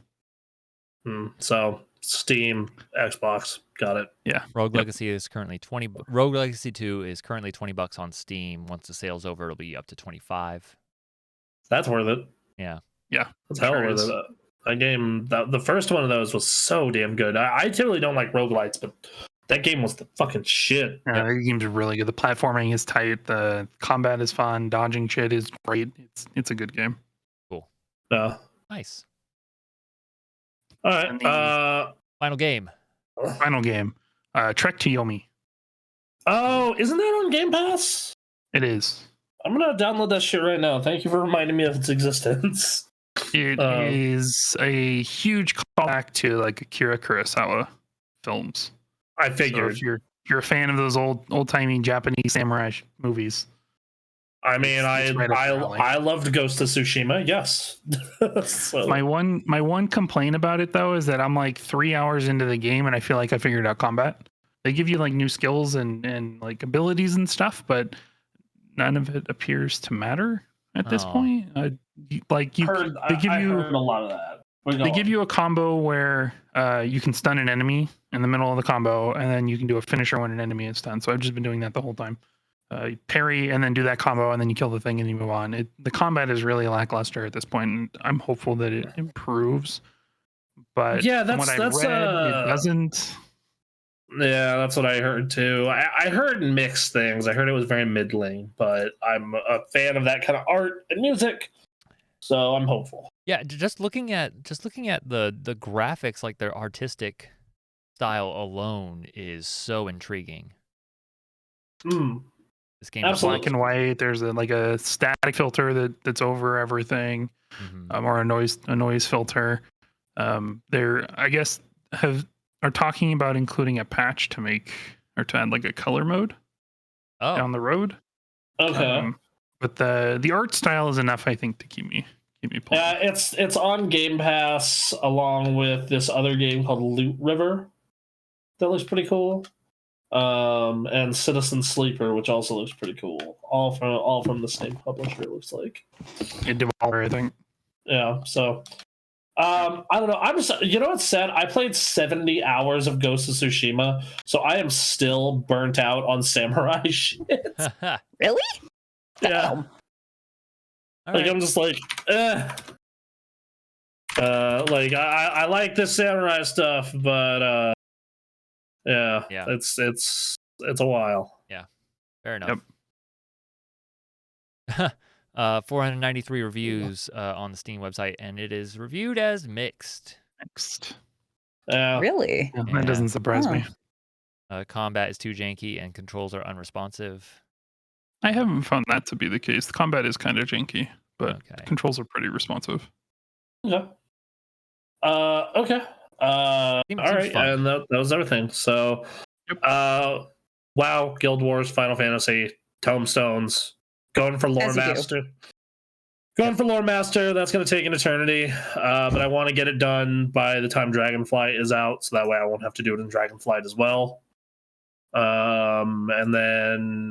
So Steam, Xbox, got it. Yeah. Rogue Legacy is currently Rogue Legacy 2 is currently $20 on Steam. Once the sale's over, it'll be up to 25. That's worth it. Yeah. Yeah. That's hell worth it. That game, the first one of those was so damn good. I typically don't like roguelites, but that game was the fucking shit. Yeah, the game's really good. The platforming is tight. The combat is fun. Dodging shit is great. It's a good game. Cool. All Nice. right. Final game. Trek to Yomi. Oh, isn't that on Game Pass? It is. I'm gonna download that shit right now. Thank you for reminding me of its existence. It is a huge callback to like Akira Kurosawa films. I figured. So if you're a fan of those old timey Japanese samurai movies. I mean, I loved Ghost of Tsushima. Yes. So. My one complaint about it though is that I'm like 3 hours into the game and I feel like I figured out combat. They give you like new skills and like abilities and stuff, but none of it appears to matter at this point. They give you a lot of that. They give you a combo where you can stun an enemy in the middle of the combo, and then you can do a finisher when an enemy is stunned. So I've just been doing that the whole time. You parry and then do that combo, and then you kill the thing and you move on. The combat is really lackluster at this point, and I'm hopeful that it improves. But yeah, it doesn't. Yeah, that's what I heard too. I heard mixed things. I heard it was very middling, but I'm a fan of that kind of art and music, so I'm hopeful. Yeah, just looking at the graphics, like their artistic style alone is so intriguing. This game is black and white. There's a static filter that's over everything, or a noise filter. They're I guess are talking about including a patch to add like a color mode down the road. Okay. But the art style is enough, I think, to keep me playing. Yeah, it's on Game Pass along with this other game called Loot River that looks pretty cool. And Citizen Sleeper, which also looks pretty cool. All from the same publisher, it looks like. Devolver, I think. Yeah, so I don't know. I'm just, you know what's sad? I played 70 hours of Ghost of Tsushima, so I am still burnt out on samurai shit. Really? Yeah. Like, I'm just like, like I like this samurai stuff, but yeah, it's a while. Yeah, fair enough. Yep. 493 reviews on the Steam website, and it is reviewed as mixed. Really? Yeah, that doesn't surprise me. Combat is too janky, and controls are unresponsive. I haven't found that to be the case. The combat is kind of janky, but the controls are pretty responsive. Okay. Okay. All right, fun. And that was everything. So, WoW, Guild Wars, Final Fantasy, Tomestones, going for Lore Master. Going for Lore Master, that's going to take an eternity, but I want to get it done by the time Dragonflight is out, so that way I won't have to do it in Dragonflight as well. And then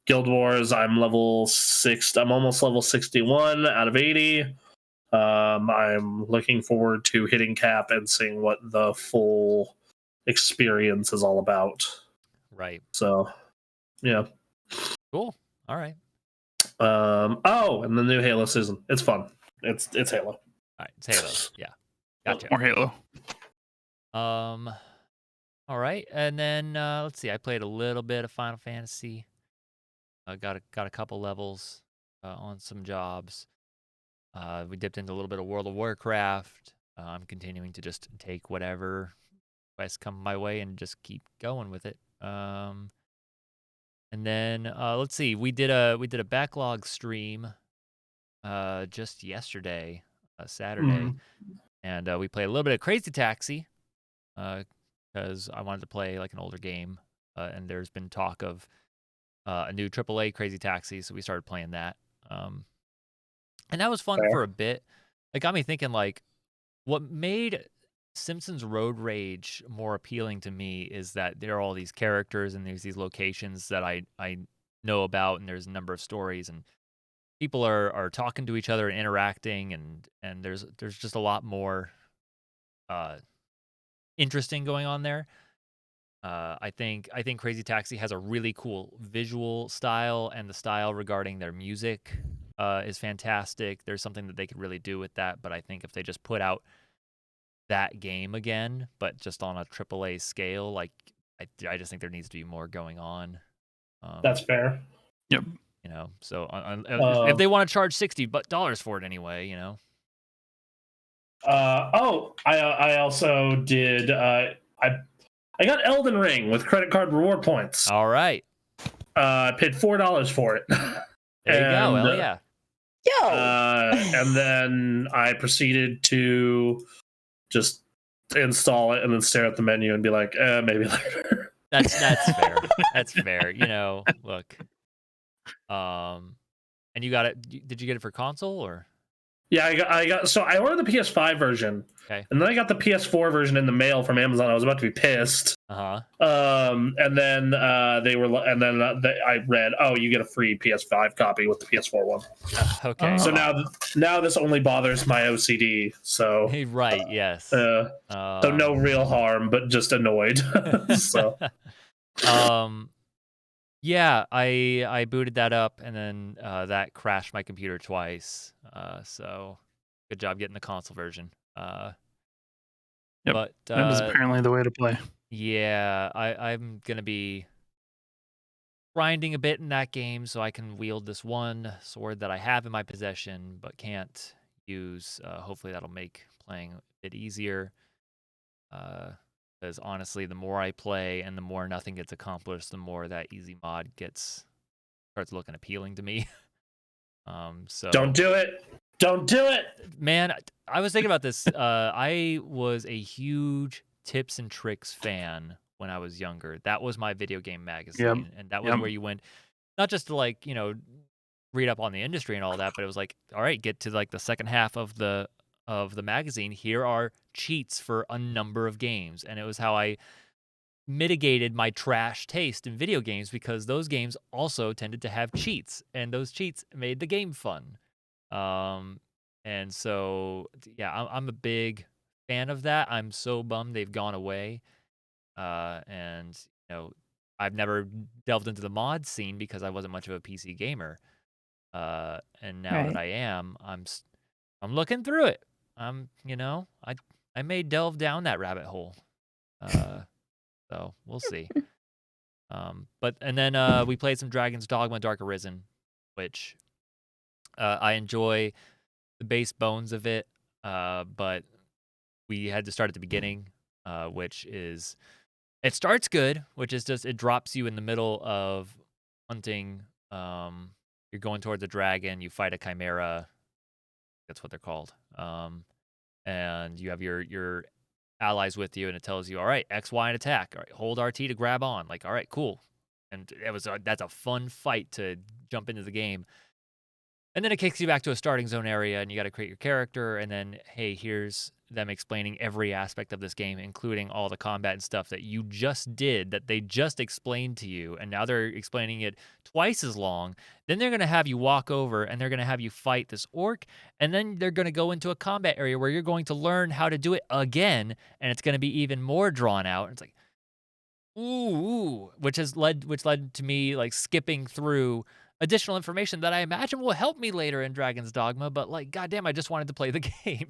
Guild Wars, I'm level 6. I'm almost level 61 out of 80. I'm looking forward to hitting cap and seeing what the full experience is all about. Right. So, yeah. Cool. All right. And the new Halo season. It's fun. It's Halo. All right, it's Halo. Yeah. Gotcha. More Halo. All right, and then let's see. I played a little bit of Final Fantasy. Got a couple levels on some jobs. We dipped into a little bit of World of Warcraft. I'm continuing to just take whatever quests come my way and just keep going with it. And then let's see. We did a backlog stream just yesterday, Saturday, and we played a little bit of Crazy Taxi because I wanted to play like an older game, and there's been talk of a new AAA Crazy Taxi, so we started playing that. And that was fun for a bit. It got me thinking, like, what made Simpsons Road Rage more appealing to me is that there are all these characters and there's these locations that I know about, and there's a number of stories, and people are talking to each other and interacting, and there's just a lot more interesting going on there. I think Crazy Taxi has a really cool visual style, and the style regarding their music is fantastic. There's something that they could really do with that, but I think if they just put out that game again, but just on a AAA scale, like I just think there needs to be more going on. That's fair. Yep. You know, so if they want to charge $60 for it anyway, you know. I also did. I got Elden Ring with credit card reward points. All right. I paid $4 for it. There you go. Hell yeah. Yo. And then I proceeded to just install it and then stare at the menu and be like, maybe later. That's fair. That's fair. You know, look. And you got it. Did you get it for console or? Yeah, I got. So I ordered the PS5 version, okay, and then I got the PS4 version in the mail from Amazon. I was about to be pissed. And then I read, oh, you get a free PS5 copy with the PS4 one. Okay. So now this only bothers my OCD. So right. Yes. So no real harm, but just annoyed. So. Yeah, I booted that up, and then that crashed my computer twice. So good job getting the console version. Yep. But that is apparently the way to play. Yeah, I'm gonna be grinding a bit in that game so I can wield this one sword that I have in my possession but can't use. Hopefully that'll make playing a bit easier. Because honestly, the more I play and the more nothing gets accomplished, the more that easy mod starts looking appealing to me. So don't do it. Don't do it, man. I was thinking about this. I was a huge Tips and Tricks fan when I was younger. That was my video game magazine, and that was where you went, not just to like read up on the industry and all that, but it was like, all right, get to like the second half of the magazine. Here are cheats for a number of games, and it was how I mitigated my trash taste in video games, because those games also tended to have cheats, and those cheats made the game fun. And so yeah, I'm a big fan of that. I'm so bummed they've gone away. And I've never delved into the mod scene because I wasn't much of a PC gamer. And now that I am, I'm looking through it. I may delve down that rabbit hole. So we'll see. And then we played some Dragon's Dogma Dark Arisen, which I enjoy the base bones of it, but we had to start at the beginning, which is, it starts good, which is just, it drops you in the middle of hunting. You're going towards a dragon, you fight a chimera, that's what they're called, and you have your allies with you, and it tells you, all right, X, Y, and attack. All right, hold RT to grab on. Like, all right, cool. And that's a fun fight to jump into the game. And then it kicks you back to a starting zone area, and you got to create your character. And then, hey, here's them explaining every aspect of this game, including all the combat and stuff that you just did, that they just explained to you. And now they're explaining it twice as long. Then they're going to have you walk over, and they're going to have you fight this orc. And then they're going to go into a combat area where you're going to learn how to do it again. And it's going to be even more drawn out. And it's like, ooh, which led to me like skipping through additional information that I imagine will help me later in Dragon's Dogma, but like, goddamn, I just wanted to play the game.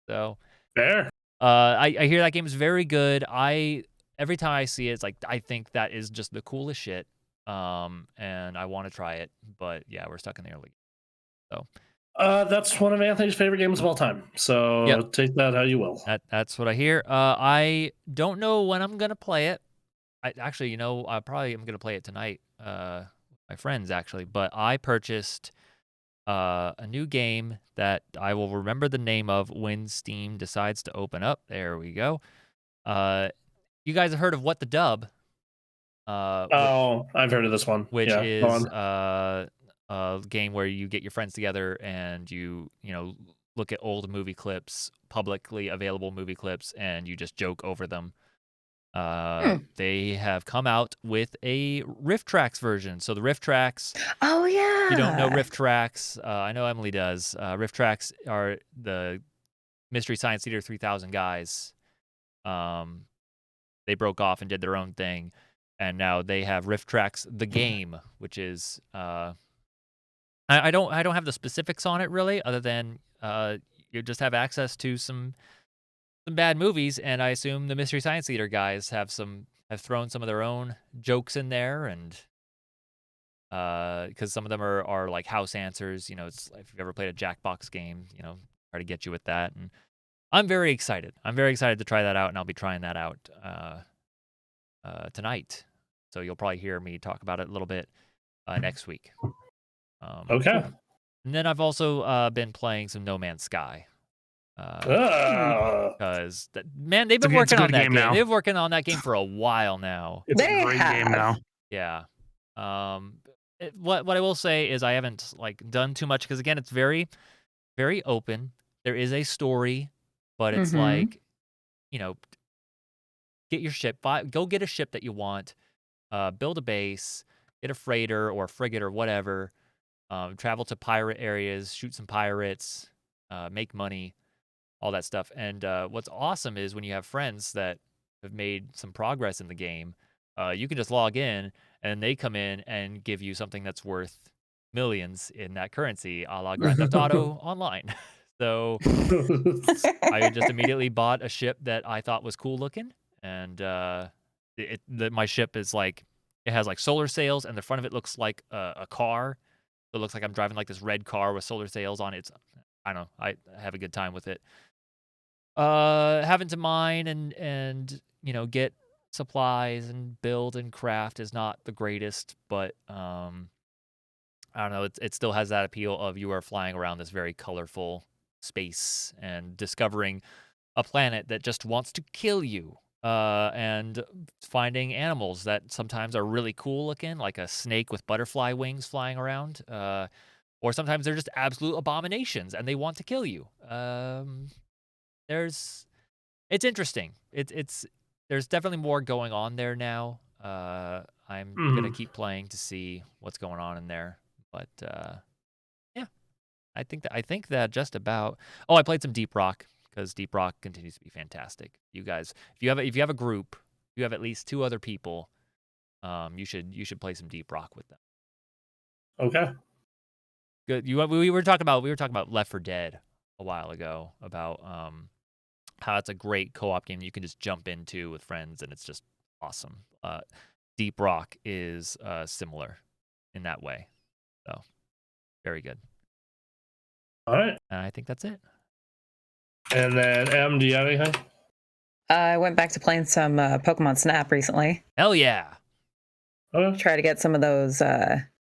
So fair. I hear that game is very good. Every time I see it, it's like, I think that is just the coolest shit. And I want to try it, but yeah, we're stuck in the early. So that's one of Anthony's favorite games of all time. So take that how you will. That's what I hear. I don't know when I'm gonna play it. I probably am gonna play it tonight. My friends actually, but I purchased a new game that I will remember the name of when Steam decides to open up. There we go. You guys have heard of What the Dub? I've heard of this one. Which is a game where you get your friends together and you look at old movie clips, publicly available movie clips, and you just joke over them. They have come out with a Rifftrax version. So the Rifftrax. Oh yeah. If you don't know Rifftrax, I know Emily does. Rifftrax are the Mystery Science Theater 3000 guys. They broke off and did their own thing, and now they have Rifftrax the game, which is I don't have the specifics on it really, other than you just have access to some bad movies, and I assume the Mystery Science Theater guys have thrown some of their own jokes in there, and because some of them are like house answers. It's like if you've ever played a Jackbox game, try to get you with that. And I'm very excited. I'm very excited to try that out, and I'll be trying that out tonight. So you'll probably hear me talk about it a little bit next week. Okay. And then I've also been playing some No Man's Sky. Because man, they've been working on that game. They've been working on that game for a while now. It's a great game now. Yeah. What I will say is I haven't done too much because again, it's very, very open. There is a story, but it's get your ship. Go get a ship that you want. Build a base. Get a freighter or a frigate or whatever. Travel to pirate areas. Shoot some pirates. Make money. All that stuff. And what's awesome is when you have friends that have made some progress in the game, you can just log in and they come in and give you something that's worth millions in that currency, a la Grand Theft Auto Online. So I just immediately bought a ship that I thought was cool looking, and my ship is it has solar sails, and the front of it looks like a car. So it looks like I'm driving this red car with solar sails on it. I don't know. I have a good time with it. Having to mine and get supplies and build and craft is not the greatest, but I don't know. It still has that appeal of you are flying around this very colorful space and discovering a planet that just wants to kill you. And finding animals that sometimes are really cool looking, like a snake with butterfly wings flying around. Or sometimes they're just absolute abominations and they want to kill you. It's interesting. There's definitely more going on there now. I'm gonna keep playing to see what's going on in there. But yeah, I think that just about. Oh, I played some Deep Rock because Deep Rock continues to be fantastic. You guys, if you have a group, you have at least 2 other people. You should play some Deep Rock with them. Okay. Good. We were talking about Left 4 Dead a while ago about how it's a great co-op game you can just jump into with friends, and it's just awesome. Deep Rock is similar in that way, so very good. All right. And I think that's it. And then do you have anything? I went back to playing some Pokemon Snap recently. Hell yeah! Try to get some of those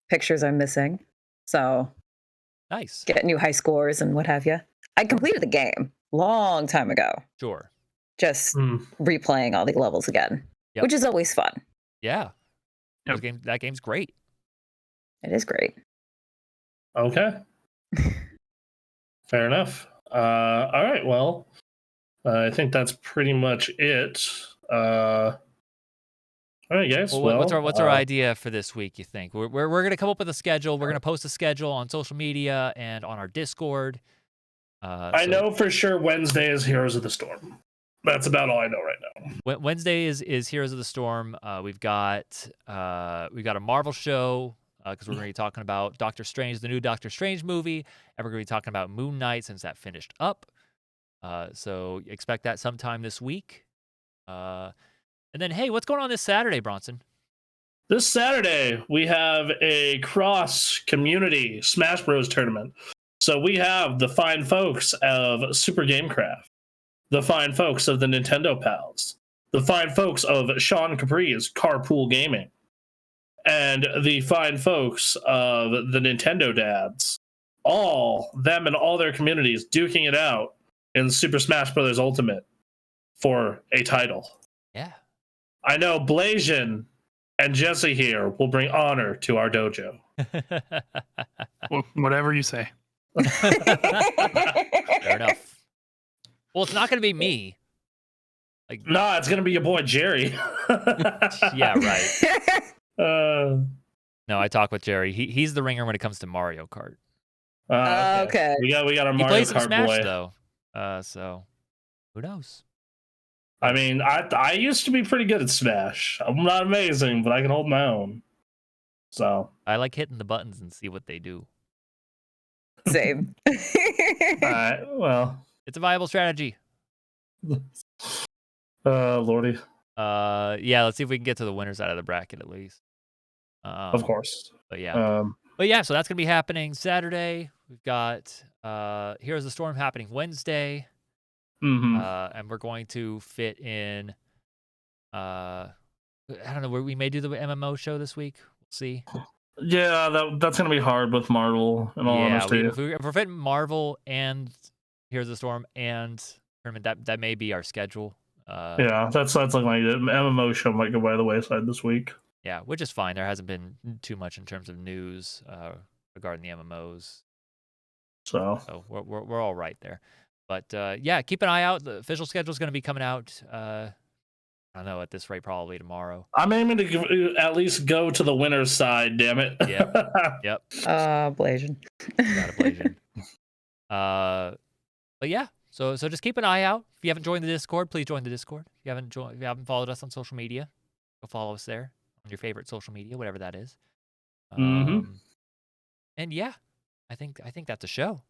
pictures I'm missing. So nice. Get new high scores and what have you. I completed the game long time ago. Sure. Just replaying all the levels again, which is always fun. Yeah. Yep. That game's great. It is great. Okay. Fair enough. All right. Well, I think that's pretty much it. All right, guys. Well, what's our idea for this week? You think we're going to come up with a schedule? We're going to post a schedule on social media and on our Discord. I know for sure Wednesday is Heroes of the Storm. That's about all I know right now. Wednesday is Heroes of the Storm. We've got a Marvel show because we're going to be talking about Doctor Strange, the new Doctor Strange movie, and we're going to be talking about Moon Knight since that finished up. So expect that sometime this week. And then, hey, what's going on this Saturday, Bronson? This Saturday, we have a cross-community Smash Bros. Tournament. So we have the fine folks of Super Gamecraft, the fine folks of the Nintendo Pals, the fine folks of Sean Capri's Carpool Gaming, and the fine folks of the Nintendo Dads. All them and all their communities duking it out in Super Smash Bros. Ultimate for a title. Yeah. I know Blasian and Jesse here will bring honor to our dojo. Whatever you say. Fair enough. Well, it's not going to be me. Like, no, it's going to be your boy Jerry. Yeah, right. No, I talk with Jerry. He's the ringer when it comes to Mario Kart. Okay. We got our Mario Kart plays some Smash boy. Though. So who knows? I mean, I used to be pretty good at Smash. I'm not amazing, but I can hold my own. So I like hitting the buttons and see what they do. Same. All right. Well, it's a viable strategy. Lordy. Yeah. Let's see if we can get to the winner side of the bracket at least. Of course. But yeah. So that's gonna be happening Saturday. We've got Heroes of the Storm happening Wednesday. Mm-hmm. And we're going to fit in. I don't know. We may do the MMO show this week. We'll see. Yeah, that's gonna be hard with Marvel. In all honesty, if we're fitting Marvel and Heroes of the Storm and tournament, that may be our schedule. Yeah, that's looking like it. MMO show might go by the wayside this week. Yeah, which is fine. There hasn't been too much in terms of news regarding the MMOs. So we're all right there. But yeah, keep an eye out. The official schedule is going to be coming out. I don't know, at this rate, probably tomorrow. I'm aiming to at least go to the winner's side. Damn it. Yep. Blasian. Got a Blasian. But yeah, so just keep an eye out. If you haven't joined the Discord, please join the Discord. If you haven't followed us on social media, go follow us there on your favorite social media, whatever that is. And yeah, I think that's a show.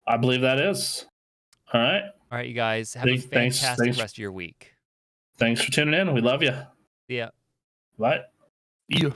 I believe that is. All right, you guys. Have a fantastic rest of your week. Thanks for tuning in. We love you. See ya. Bye. Yeah.